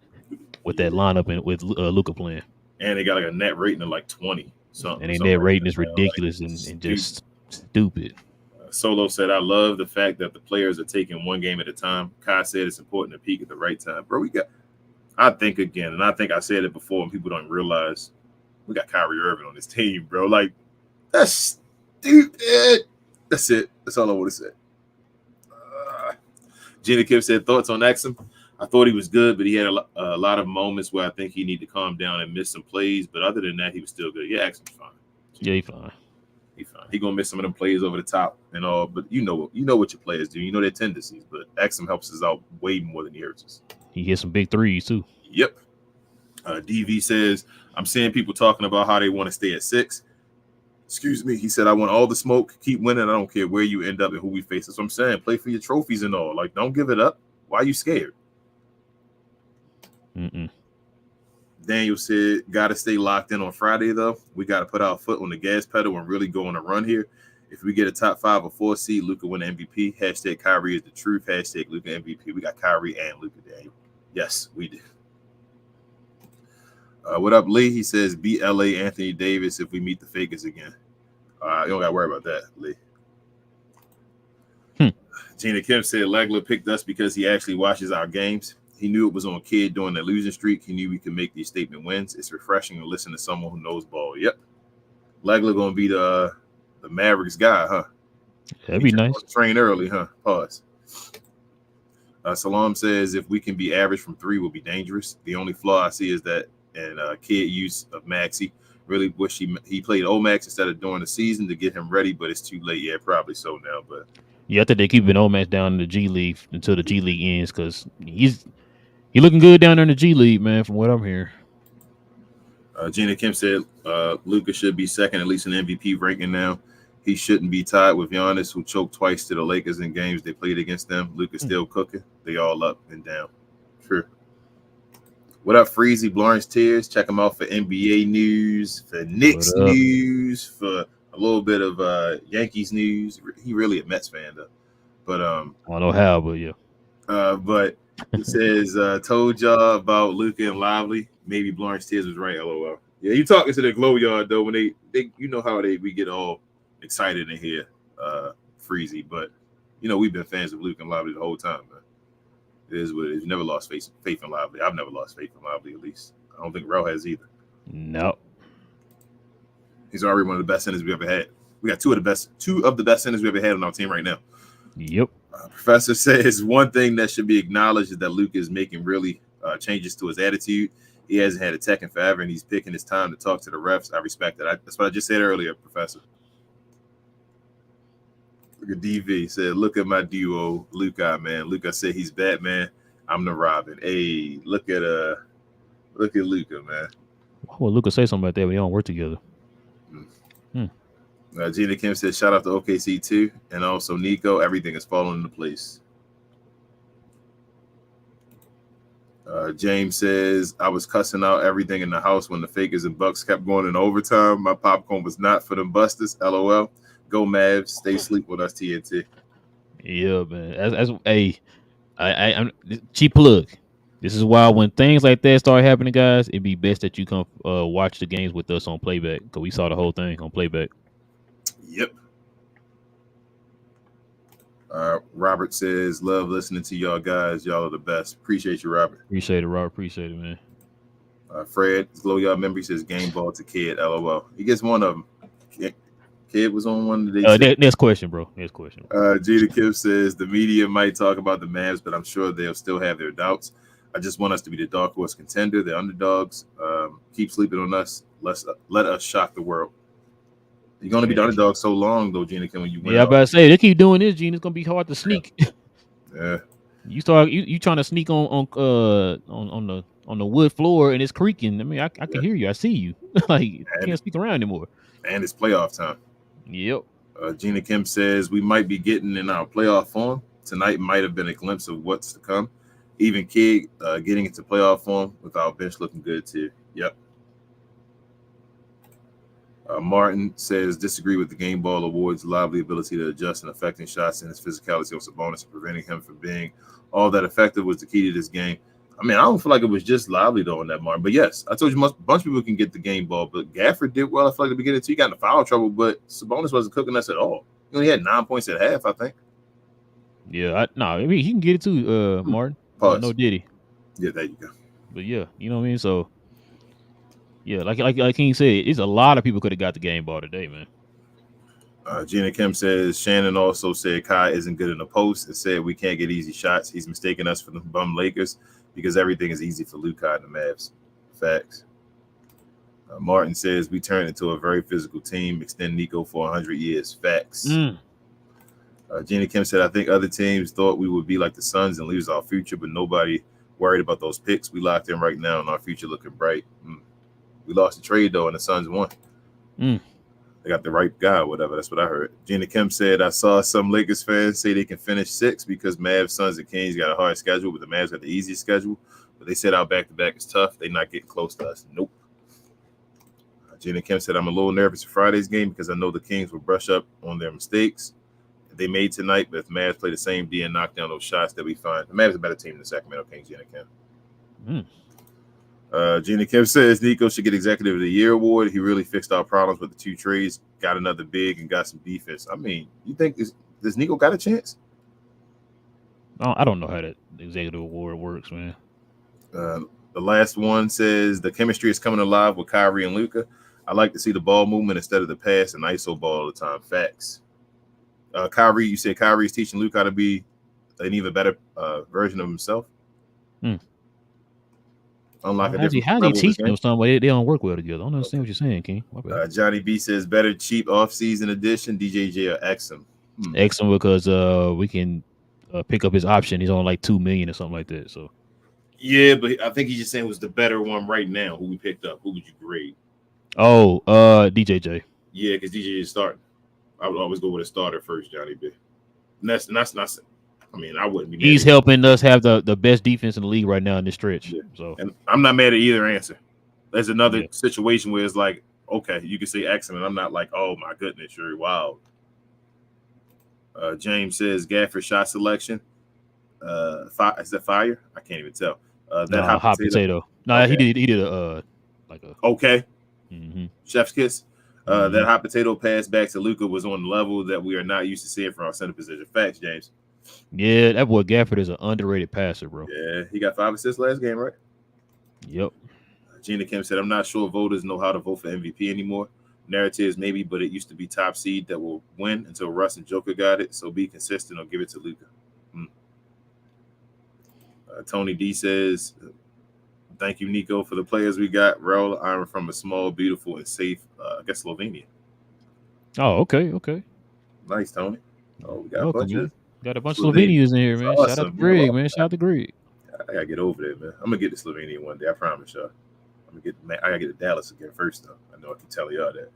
with that lineup and with Luka playing. And they got like a net rating of like 20. And their net rating is ridiculous and just stupid. Solo said, I love the fact that the players are taking one game at a time. Kai said it's important to peak at the right time. Bro, I think I said it before and people don't realize we got Kyrie Irving on this team, bro. Like, that's stupid. That's it. That's all I want to say. Gina Kim said, thoughts on Exum? I thought he was good, but he had a lot of moments where I think he needed to calm down and miss some plays. But other than that, he was still good. Yeah, Exum's fine. Yeah, he's fine. He's fine. He gonna miss some of them plays over the top and all, but you know what your players do. You know their tendencies, but Exum helps us out way more than he hurts us. He hit some big threes too. Yep. DV says, I'm seeing people talking about how they want to stay at 6. Excuse me. He said, I want all the smoke. Keep winning. I don't care where you end up and who we face. That's what I'm saying. Play for your trophies and all. Like, don't give it up. Why are you scared? Daniel said, got to stay locked in on Friday, though. We got to put our foot on the gas pedal and really go on a run here. If we get a top 5 or 4 seed, Luka win MVP. Hashtag Kyrie is the truth. Hashtag Luka MVP. We got Kyrie and Luka, Daniel. Yes, we did. What up, Lee? He says, beat LA Anthony Davis if we meet the Fakers again. You don't got to worry about that, Lee. Gina Kim said, Legler picked us because he actually watches our games. He knew it was on kid during the losing streak. He knew we could make these statement wins. It's refreshing to listen to someone who knows ball. Yep. Legler going to be the Mavericks guy, huh? That'd be nice. Train early, huh? Pause. Salam says, if we can be average from 3, we'll be dangerous. The only flaw I see is that kid use of Maxey. Really wish he played Omax instead of during the season to get him ready, but it's too late. Yeah, probably so now. But yeah, I think they're keeping Omax down in the G League until the G League ends because he's looking good down there in the G League, man, from what I'm hearing. Gina Kim said Luka should be second, at least in MVP ranking now. He shouldn't be tied with Giannis, who choked twice to the Lakers in games they played against them. Luka's still cooking. They all up and down. True. What up, Freezy? Lawrence Tears. Check him out for NBA news, for Knicks news, for a little bit of Yankees news. He really a Mets fan, though. But I don't know how, but yeah. But he says, told y'all about Luka and Lively. Maybe Lawrence Tears was right, LOL. Yeah, you talking to the Glow Yard, though, when they you know how we get all excited in here, Freezy. But, we've been fans of Luka and Lively the whole time, man. It is what it is. You never lost faith in Lively. I've never lost faith in Lively, at least. I don't think Relle has either. No. He's already one of the best centers we ever had. We got two of the best centers we ever had on our team right now. Yep. Professor says one thing that should be acknowledged is that Luka is making really changes to his attitude. He hasn't had a tech in forever, and he's picking his time to talk to the refs. I respect that. That's what I just said earlier, Professor. Look at DV said, look at my duo, Luka, man. Luka said he's Batman. I'm the Robin. Hey, look at Luka, man. Why would Luka say something like that when they don't work together? Gina Kim said, shout out to OKC too, and also Nico. Everything is falling into place. James says, I was cussing out everything in the house when the Fakers and Bucks kept going in overtime. My popcorn was not for them busters, LOL. Go Mavs. Stay asleep with us, TNT. Yeah, man. As I'm cheap plug. This is why when things like that start happening, guys, it'd be best that you come watch the games with us on Playback because we saw the whole thing on Playback. Yep. Robert says, love listening to y'all guys. Y'all are the best. Appreciate you, Robert. Appreciate it, Robert. Appreciate it, man. Fred, Glow Y'all member, he says, game ball to Kid. LOL. He gets one of them. Kid was on one today. Next question, bro. Next question. Gina Kim says, the media might talk about the Mavs, but I'm sure they'll still have their doubts. I just want us to be the dark horse contender, the underdogs. Keep sleeping on us. Let us shock the world. You're going to be the underdog so long, though, Gina Kim, when you win. Yeah, I about to say, they keep doing this, Gina. It's going to be hard to sneak. Yeah. You trying to sneak on the wood floor and it's creaking. I mean, I can hear you. I see you. Like, you can't sneak around anymore. And it's playoff time. Yep. Gina Kim says, we might be getting in our playoff form. Tonight might have been a glimpse of what's to come. Even Kid getting into playoff form with our bench looking good, too. Yep. Martin says, disagree with the game ball awards, lively ability to adjust and affecting shots and his physicality on Sabonis and preventing him from being all that effective was the key to this game. I mean, I don't feel like it was just lively, though, on that, Martin. But, yes, I told you a bunch of people can get the game ball. But Gafford did well, I feel like, at the beginning, too. He got into foul trouble, but Sabonis wasn't cooking us at all. He only had 9 points at half, I think. Yeah, I mean, he can get it, too, Martin. No Diddy. Yeah, there you go. But, yeah, you know what I mean? So, yeah, like King said, it's a lot of people could have got the game ball today, man. Gina Kim says, Shannon also said Kai isn't good in the post and said we can't get easy shots. He's mistaken us for the bum Lakers because everything is easy for Luka and the Mavs. Facts. Martin says we turned into a very physical team. Extend Nico for 100 years. Facts. Gina Kim said, I think other teams thought we would be like the Suns and lose our future, but nobody worried about those picks. We locked in right now and our future looking bright. We lost the trade, though, and the Suns won. They got the right guy or whatever. That's what I heard. Gina Kim said, I saw some Lakers fans say they can finish 6 because Mavs, Suns, and Kings got a hard schedule, but the Mavs got the easiest schedule. But they said our back-to-back is tough. They're not getting close to us. Nope. Gina Kim said, I'm a little nervous for Friday's game because I know the Kings will brush up on their mistakes they made tonight, but if Mavs play the same D and knock down those shots that we find, the Mavs are a better team than the Sacramento Kings, Gina Kim. Gina Kim says Nico should get Executive of the Year award. He really fixed our problems with the 2 trades, got another big, and got some defense. I mean, you think does Nico got a chance? I don't know how that Executive Award works, man. The last one says the chemistry is coming alive with Kyrie and Luka. I like to see the ball movement instead of the pass and ISO ball all the time. Facts. Kyrie, you said Kyrie is teaching Luka how to be an even better version of himself. Unlock how's he teaching them something? They don't work well together. I don't understand what you're saying, King. Johnny B says better cheap off-season edition. DJJ or Exum. Exum because we can pick up his option. He's on like $2 million or something like that. So yeah, but I think he's just saying it was the better one right now. Who we picked up? Who would you grade? Oh, DJJ. Yeah, because DJ is starting. I would always go with a starter first, Johnny B. And that's not. I mean, I wouldn't be. He's helping us have the best defense in the league right now in this stretch. Yeah. So, and I'm not mad at either answer. There's another situation where it's like, okay, you can say excellent. I'm not like, oh my goodness, you're wild. James says Gafford shot selection. Is that fire? I can't even tell. That hot potato. No, okay. he did a like a okay. Chef's kiss. That hot potato pass back to Luka was on the level that we are not used to seeing from our center position. Facts, James. Yeah, that boy Gafford is an underrated passer, bro. Yeah, he got 5 assists last game, right? Yep. Gina Kim said, I'm not sure voters know how to vote for MVP anymore. Narratives maybe, but it used to be top seed that will win until Russ and Joker got it. So be consistent or give it to Luka. Tony D says, thank you, Nico, for the players we got. Relle, I'm from a small, beautiful, and safe, I guess, Slovenia. Oh, okay. Nice, Tony. Oh, we got a bunch of Slovenians in here, man. Awesome. Shout out to Greg, man. Shout out to Greg. I gotta get over there, man. I'm gonna get to Slovenia one day. I promise y'all. I gotta get to Dallas again first, though. I know I can tell y'all that.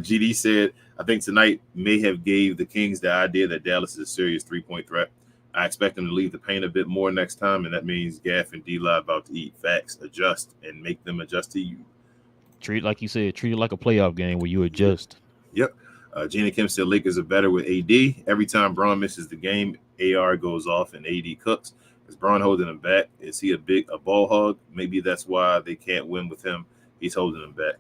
GD said, I think tonight may have gave the Kings the idea that Dallas is a serious 3-point threat. I expect them to leave the paint a bit more next time, and that means Gaff and D-Live about to eat. Facts, adjust, and make them adjust to you. Treat like you said, treat it like a playoff game where you adjust. Yep. Gina Kim said Lakers are better with AD. Every time Braun misses the game, AR goes off and AD cooks. Is Braun holding him back? Is he a ball hog? Maybe that's why they can't win with him. He's holding him back.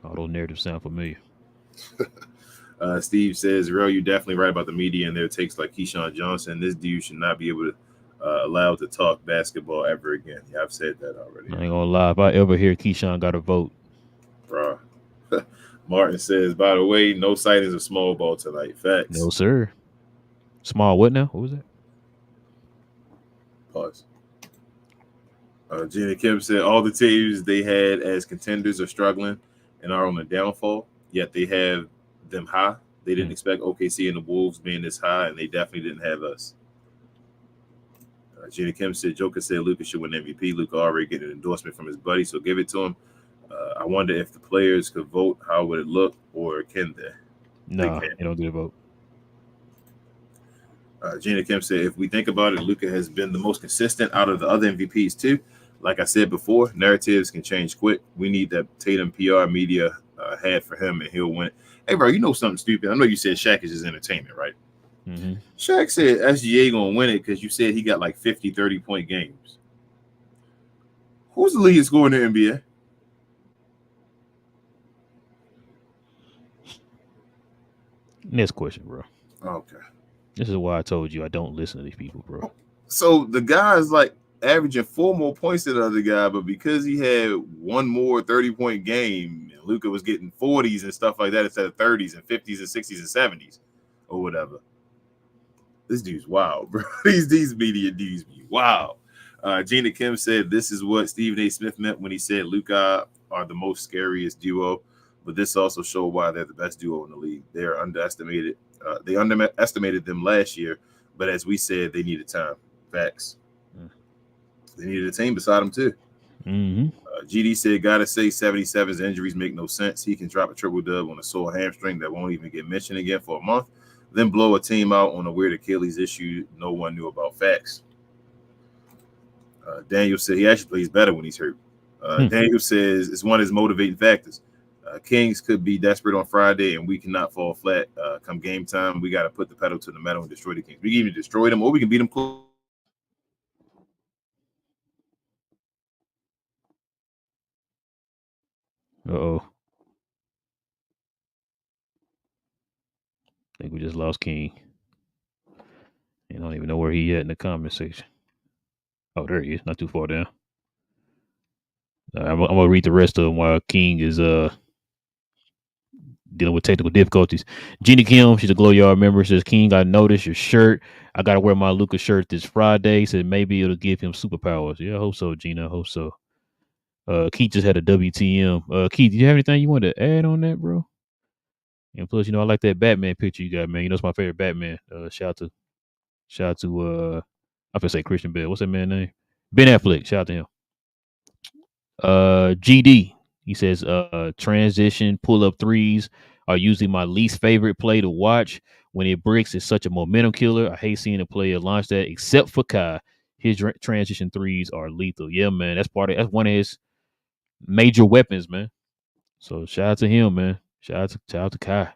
All those narratives sound familiar. Steve says, Relle, you're definitely right about the media and their takes like Keyshawn Johnson. This dude should not be able to allowed to talk basketball ever again. Yeah, I've said that already. I ain't gonna lie. If I ever hear Keyshawn got a vote, Bruh. Martin says, by the way, no sightings of small ball tonight. Facts. no sir. Small what now? What was that? Pause. Gina Kim said all the teams they had as contenders are struggling and are on the downfall, yet they have them high. They didn't expect OKC and the Wolves being this high, and they definitely didn't have us. Gina Kim said Joker said Luka should win MVP. Luka already get an endorsement from his buddy, so give it to him. I wonder if the players could vote, how would it look, or can they? No, they don't get a vote. Gina Kim said, if we think about it, Luka has been the most consistent out of the other MVPs too. Like I said before, narratives can change quick. We need that Tatum PR media had for him, and he'll win. Hey, bro, you know something stupid? I know you said Shaq is just entertainment, right? Mm-hmm. Shaq said SGA gonna win it because you said he got like 50, 30-point games. Who's the leading scorer in the NBA? Next question, bro. Okay. This is why I told you I don't listen to these people, bro. So the guy is like averaging 4 more points than the other guy, but because he had one more 30-point game, and Luka was getting 40s and stuff like that instead of 30s and 50s and 60s and 70s or whatever. This dude's wild, bro. These media dudes be wild. Gina Kim said this is what Stephen A. Smith meant when he said Luka are the most scariest duo, but this also showed why they're the best duo in the league. They're underestimated. They underestimated them last year, but as we said, they needed time. Facts. They needed a team beside them too. Mm-hmm. GD said, gotta say 77's injuries make no sense. He can drop a triple dub on a sore hamstring that won't even get mentioned again for a month, then blow a team out on a weird Achilles issue no one knew about. Facts. Daniel said he actually plays better when he's hurt. Daniel says it's one of his motivating factors. Kings could be desperate on Friday, and we cannot fall flat. Come game time, we got to put the pedal to the metal and destroy the Kings. We can either destroy them or we can beat them close. Uh-oh. I think we just lost King. I don't even know where he at in the comment section. Oh, there he is. Not too far down. I'm going to read the rest of them while King is dealing with technical difficulties. Gina Kim, she's a Glow Yard member, says, King, I noticed your shirt. I got to wear my Luka shirt this Friday. Said maybe it'll give him superpowers. Yeah, I hope so, Gina. I hope so. Keith just had a WTM. Keith, do you have anything you want to add on that, bro? And plus, I like that Batman picture you got, man. It's my favorite Batman. Shout out to I'm gonna say Christian Bale. What's that man's name? Ben Affleck. Shout out to him. GD. He says, transition pull-up threes are usually my least favorite play to watch. When it breaks, it's such a momentum killer. I hate seeing a player launch that, except for Kai. His transition threes are lethal. Yeah, man. That's one of his major weapons, man. So shout out to him, man. Shout out to Kai.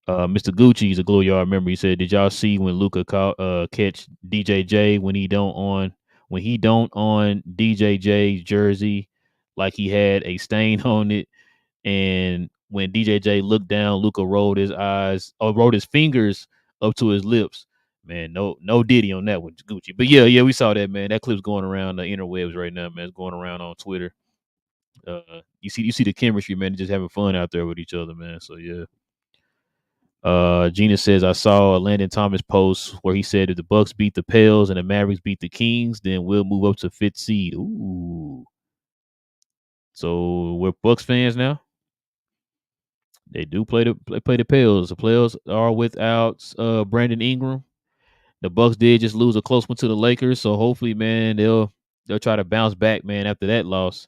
Mr. Gucci is a Glow Yard member. He said, "Did y'all see when Luka catch DJJ when he don't on DJJ's jersey like he had a stain on it? And when DJJ looked down, Luka rolled his fingers up to his lips. Man, no Diddy on that one, Gucci. But yeah, we saw that, man. That clip's going around the interwebs right now, man. It's going around on Twitter. You see the chemistry, man. They're just having fun out there with each other, man. So yeah." Gina says, I saw a Landon Thomas post where he said if the Bucks beat the Pels and the Mavericks beat the Kings, then we'll move up to 5th seed. Ooh. So we're Bucks fans now. They do play the Pels. The Pels are without Brandon Ingram. The Bucks did just lose a close one to the Lakers, so hopefully, man, they'll try to bounce back, man, after that loss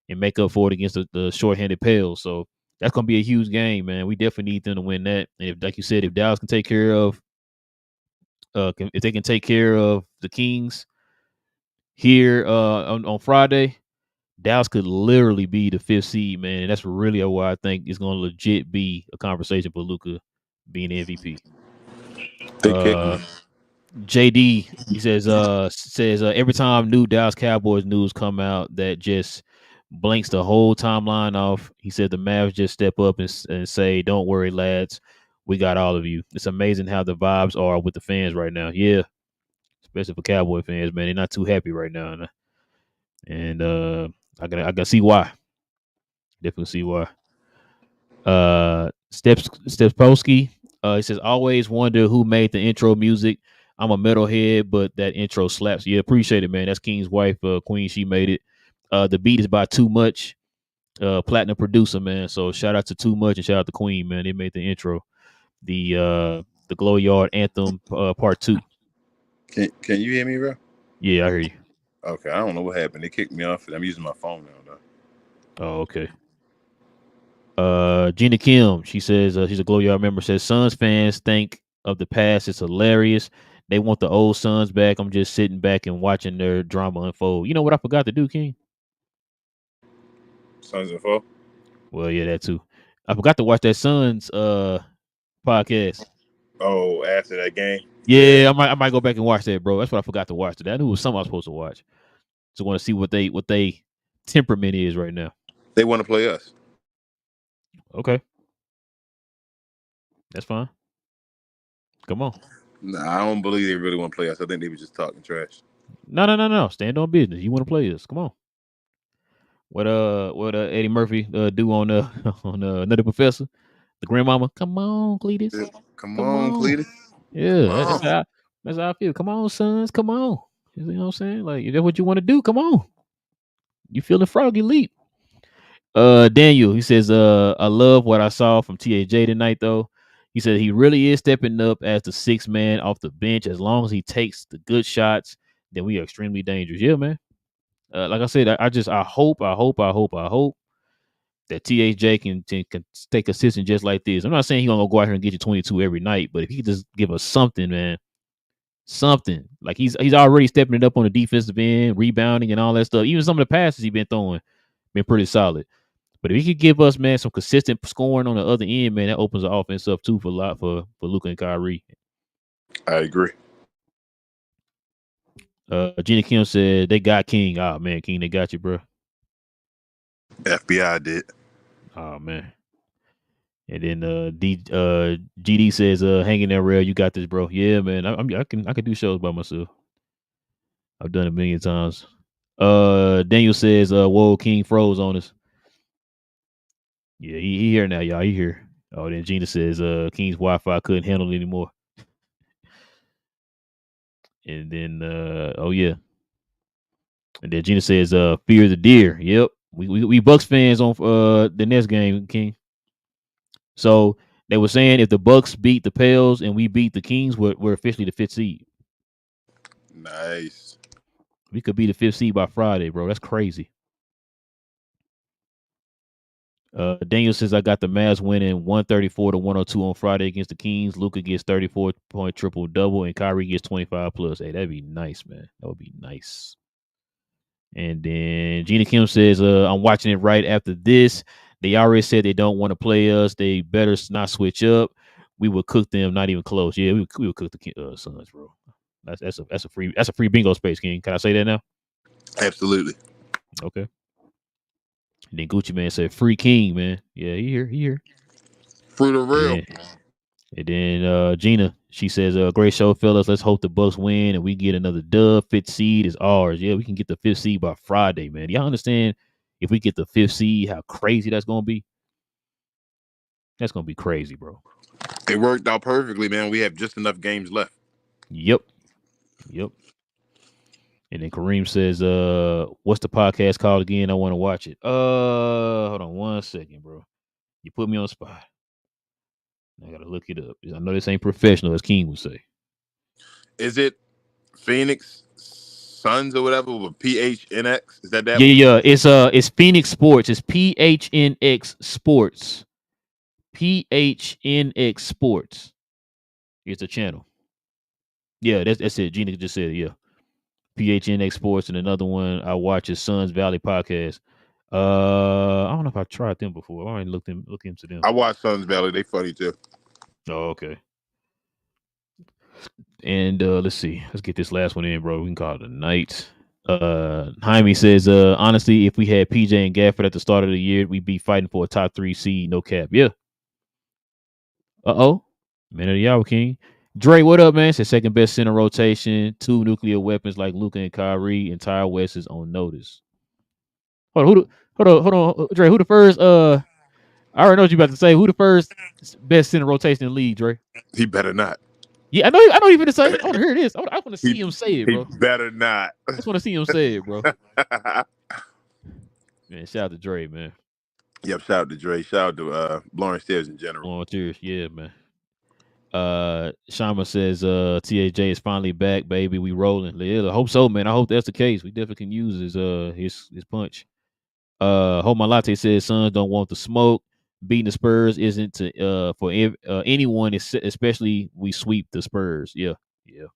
and make up for it against the shorthanded Pels. So that's going to be a huge game, man. We definitely need them to win that. And if, like you said, if Dallas can take care of, if they can take care of the Kings here on Friday, Dallas could literally be the 5th seed, man. And that's really why I think it's going to legit be a conversation for Luka being the MVP. They kicked me. JD, he says every time new Dallas Cowboys news come out that just blanks the whole timeline off. He said the Mavs just step up and say, "Don't worry, lads, we got all of you." It's amazing how the vibes are with the fans right now. Yeah, especially for Cowboy fans, man. They're not too happy right now, and I can see why. Definitely see why. Stepsowski, he says, always wonder who made the intro music. I'm a metalhead, but that intro slaps. Yeah, appreciate it, man. That's King's wife, Queen. She made it. The beat is by Too Much, platinum producer, man. So shout out to Too Much and shout out to Queen, man. They made the intro, the Glow Yard anthem, part 2. Can you hear me, bro? Yeah, I hear you. Okay, I don't know what happened. They kicked me off. I'm using my phone now, though. Oh, okay. Gina Kim, she says she's a Glow Yard member. Says Suns fans think of the past. It's hilarious. They want the old Suns back. I'm just sitting back and watching their drama unfold. You know what I forgot to do, King? Suns and 4. Well, yeah, that too. I forgot to watch that Suns podcast. Oh, after that game. Yeah, I might go back and watch that, bro. That's what I forgot to watch today. I knew it was something I was supposed to watch. Just want to see what they temperament is right now. They want to play us. Okay, that's fine. Come on. Nah, I don't believe they really want to play us. I think they were just talking trash. No. Stand on business. You want to play us? Come on. What Eddie Murphy do on Another Professor? The grandmama. Come on, Cletus. Come on, Cletus. Yeah, that's how I feel. Come on, sons. Come on. You know what I'm saying? Like, if that's what you want to do, come on. You feeling froggy leap. Daniel, he says, I love what I saw from TAJ tonight, though. He said he really is stepping up as the 6th man off the bench. As long as he takes the good shots, then we are extremely dangerous. Yeah, man. Like I said, I hope that TAJ can stay consistent just like this. I'm not saying he's gonna go out here and get you 22 every night, but if he could just give us something, man, something. Like he's already stepping it up on the defensive end, rebounding and all that stuff. Even some of the passes he's been throwing been pretty solid. But if he could give us, man, some consistent scoring on the other end, man, that opens the offense up too for Luka and Kyrie. I agree. Gina Kim said they got King. Oh man, King, they got you, bro. FBI did. Oh man. And then GD says, hang in there, Relle, you got this, bro. Yeah, man. I can do shows by myself. I've done it a million times. Daniel says, whoa, King froze on us. Yeah, he here now, y'all. He here. Oh, then Gina says, King's Wi-Fi couldn't handle it anymore. And then oh yeah. And then Gina says, fear the deer. Yep. We Bucks fans on the next game, King. So they were saying if the Bucks beat the Pels and we beat the Kings, we're officially the 5th seed. Nice. We could be the 5th seed by Friday, bro. That's crazy. Daniel says I got the Mavs winning 134-102 on Friday against the Kings. Luka gets 34-point triple double and Kyrie gets 25 plus. Hey, that'd be nice, man. That would be nice. And then Gina Kim says, I'm watching it right after this. They already said they don't want to play us. They better not switch up. We will cook them, not even close. Yeah, we will cook the Suns, bro. That's a free bingo space, King. Can I say that now? Absolutely. Okay. And then Gucci Man said, free King, man. Yeah, he here. Free the real. And then Gina, she says, great show, fellas. Let's hope the Bucks win and we get another dub. 5th seed is ours. Yeah, we can get the 5th seed by Friday, man. Y'all understand if we get the 5th seed, how crazy that's going to be? That's going to be crazy, bro. It worked out perfectly, man. We have just enough games left. Yep. And then Kareem says, what's the podcast called again? I want to watch it. Hold on 1 second, bro. You put me on the spot. I got to look it up. I know this ain't professional, as King would say. Is it Phoenix Suns or whatever with PHNX? Is that Yeah. It's Phoenix Sports. It's PHNX Sports. PHNX Sports. It's a channel. Yeah, that's it. Gina just said it, yeah. PHNX Sports, and another one I watch is Suns Valley Podcast. I don't know if I tried them before. I already looked into them. I watch Suns Valley. They funny too. Oh, okay. And let's see. Let's get this last one in, bro. We can call it a night. Jaime says, honestly, if we had PJ and Gafford at the start of the year, we'd be fighting for a top 3 seed, no cap. Yeah. Man of the hour, King. Dre, what up, man? Says second best center rotation. 2 nuclear weapons like Luka and Kyrie. Entire West is on notice. Hold on, Dre. Who the first? I already know what you about to say. Who the first best center rotation in the league, Dre? He better not. Yeah, I know you're gonna say. I want to hear this. I want to see him say it, bro. He better not. I just want to see him say it, bro. Man, shout out to Dre, man. Yep, shout out to Dre. Shout out to Lawrence Tibbs in general. Lawrence Tibbs, yeah, man. Shama says TAJ is finally back, baby. We rolling. I hope so, man. I hope that's the case. We definitely can use his punch. Hold My Latte says Suns don't want the smoke. Beating the Spurs isn't for anyone, especially we sweep the Spurs. Yeah. And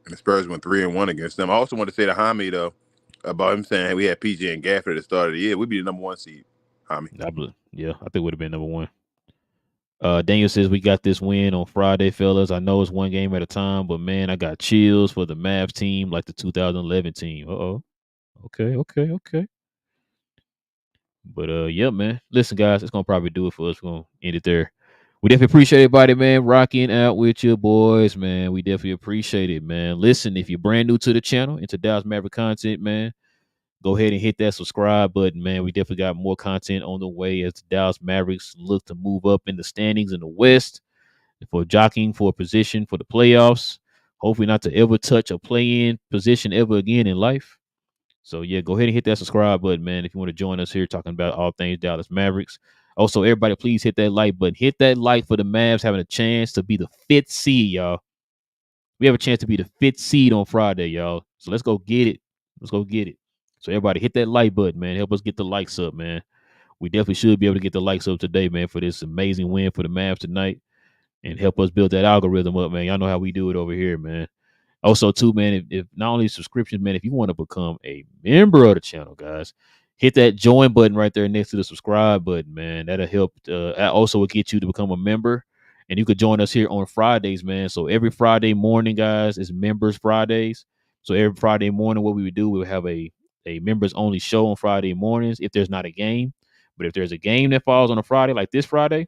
the Spurs went 3-1 against them. I also want to say to Jaime though about him saying, hey, we had PJ and Gafford at the start of the year. We'd be the number 1 seed. Jaime. Yeah, I think it would have been number 1. Daniel says we got this win on Friday, fellas. I know it's one game at a time, but man, I got chills for the Mavs team like the 2011 team. Okay. But yeah, man. Listen, guys, it's gonna probably do it for us. We're gonna end it there. We definitely appreciate everybody, man, rocking out with your boys, man. We definitely appreciate it, man. Listen, if you're brand new to the channel, into Dallas Maverick content, man, go ahead and hit that subscribe button, man. We definitely got more content on the way as the Dallas Mavericks look to move up in the standings in the West for jockeying for a position for the playoffs. Hopefully not to ever touch a play-in position ever again in life. So, yeah, go ahead and hit that subscribe button, man, if you want to join us here talking about all things Dallas Mavericks. Also, everybody, please hit that like button. Hit that like for the Mavs having a chance to be the 5th seed, y'all. We have a chance to be the 5th seed on Friday, y'all. So let's go get it. So everybody hit that like button, man. Help us get the likes up, man. We definitely should be able to get the likes up today, man, for this amazing win for the Mavs tonight and help us build that algorithm up, man. Y'all know how we do it over here, man. Also, too, man, if not only subscriptions, man, if you want to become a member of the channel, guys, hit that join button right there next to the subscribe button, man. That'll help. Also, will get you to become a member. And you could join us here on Fridays, man. So every Friday morning, guys, is Members Fridays. So every Friday morning, what we would do, we would have a members only show on Friday mornings if there's not a game. But if there's a game that falls on a Friday, like this Friday,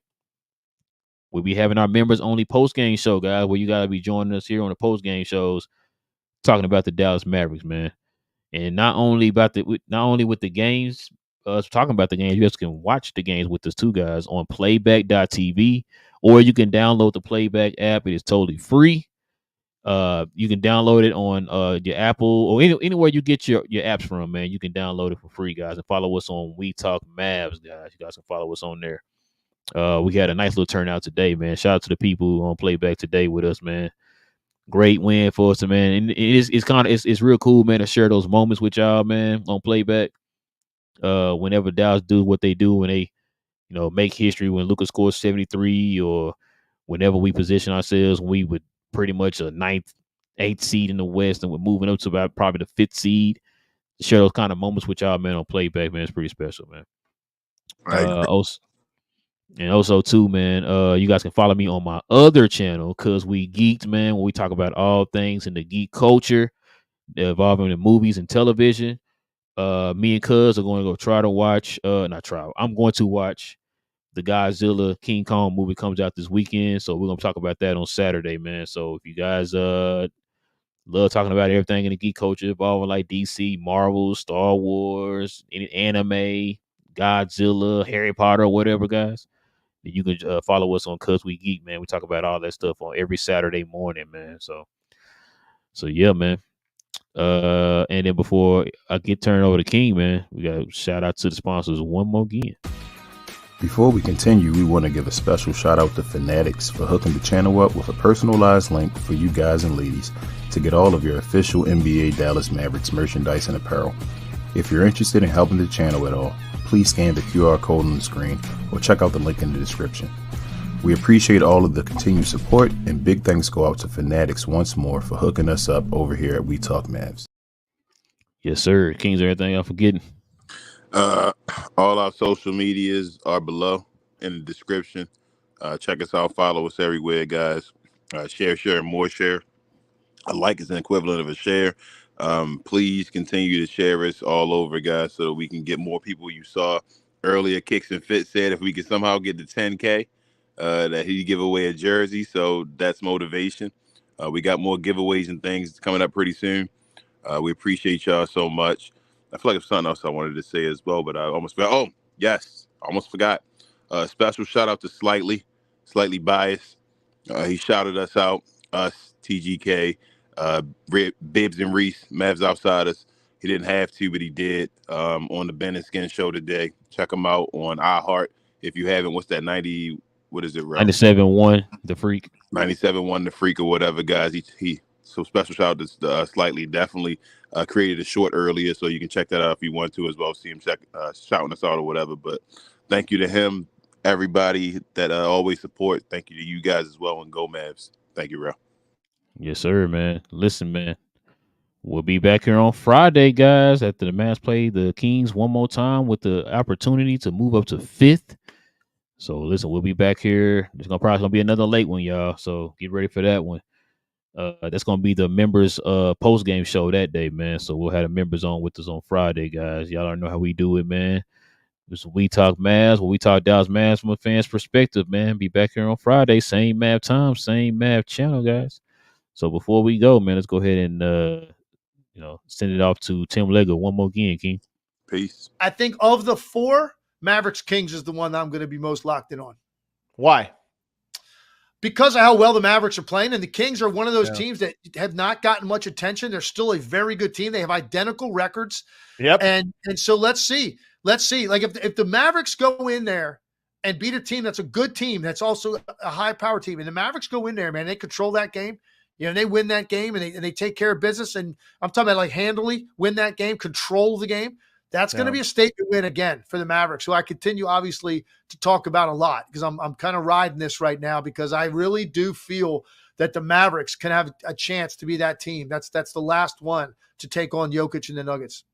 we'll be having our members only post game show, guys, where you got to be joining us here on the post game shows talking about the Dallas Mavericks, man. And not only with the games, talking about the games, you guys can watch the games with us too, guys, on Playback.TV, or you can download the Playback app. It is totally free. You can download it on your Apple or anywhere you get your apps from, man. You can download it for free, guys, and follow us on We Talk Mavs, guys. You guys can follow us on there. We had a nice little turnout today, man. Shout out to the people on Playback today with us, man. Great win for us, man. And it's real cool, man, to share those moments with y'all, man, on Playback. Whenever Dallas do what they do, when they, make history, when Luka scores 73, or whenever we position ourselves, when we would pretty much a 9th, 8th seed in the West, and we're moving up to about probably the 5th seed. To share those kind of moments with y'all, man, on Playback, man, it's pretty special, man. Also, too, man, you guys can follow me on my other channel, Cause We Geeked, man, where we talk about all things in the geek culture involving the movies and television. Me and Cuz are going to go try to watch, I'm going to watch the Godzilla King Kong movie comes out this weekend. So we're going to talk about that on Saturday, man. So if you guys love talking about everything in the geek culture involving like DC, Marvel, Star Wars, any anime, Godzilla, Harry Potter, or whatever, guys, you can follow us on Cuz We Geek, man. We talk about all that stuff on every Saturday morning, man. So yeah, man. And then before I get turned over to King, man, we got to shout out to the sponsors one more again. Before we continue, we want to give a special shout out to Fanatics for hooking the channel up with a personalized link for you guys and ladies to get all of your official NBA Dallas Mavericks merchandise and apparel. If you're interested in helping the channel at all, please scan the QR code on the screen or check out the link in the description. We appreciate all of the continued support, and big thanks go out to Fanatics once more for hooking us up over here at We Talk Mavs. Yes, sir. Kings, everything I'm forgetting. All our social medias are below in the description. Check us out. Follow us everywhere, guys. Share, and more share. A like is an equivalent of a share. Please continue to share us all over, guys, so that we can get more people. You saw earlier, Kicks and Fit said if we could somehow get to 10K, that he'd give away a jersey. So that's motivation. We got more giveaways and things coming up pretty soon. We appreciate y'all so much. I feel like there's something else I wanted to say as well, but I almost forgot. Oh, yes, almost forgot. Special shout out to Slightly Biased. He shouted us out, us, TGK, Bibbs and Reese, Mavs Outsiders. He didn't have to, but he did on the Ben and Skin show today. Check him out on iHeart. If you haven't, what's that, 90, what is it, Relle? 97.1, The Freak. 97.1, The Freak or whatever, guys. He so special shout out to Slightly. Definitely created a short earlier, so you can check that out if you want to as well. See him shouting us out or whatever. But thank you to him, everybody that always support. Thank you to you guys as well, and go Mavs. Thank you, Relle. Yes, sir, man. Listen, man. We'll be back here on Friday, guys, after the Mavs play the Kings one more time with the opportunity to move up to 5th. So listen, we'll be back here. There's probably gonna be another late one, y'all. So get ready for that one. That's gonna be the members post game show that day, man. So we'll have the members on with us on Friday, guys. Y'all already know how we do it, man. This is We Talk Mavs, where we talk Dallas Mavs from a fan's perspective, man. Be back here on Friday, same Mav time, same Mav channel, guys. So before we go, man, let's go ahead and send it off to Tim Lego one more again, King. Peace. I think of the 4, Mavericks Kings is the one that I'm going to be most locked in on. Why? Because of how well the Mavericks are playing, and the Kings are one of those teams that have not gotten much attention. They're still a very good team. They have identical records. Yep. And so let's see. Like if the Mavericks go in there and beat a team that's a good team, that's also a high power team, and the Mavericks go in there, man, they control that game. They win that game and they take care of business. And I'm talking about like handily win that game, control the game. That's going to be a statement win again for the Mavericks, who I continue obviously to talk about a lot because I'm kind of riding this right now because I really do feel that the Mavericks can have a chance to be that team. That's the last one to take on Jokic and the Nuggets.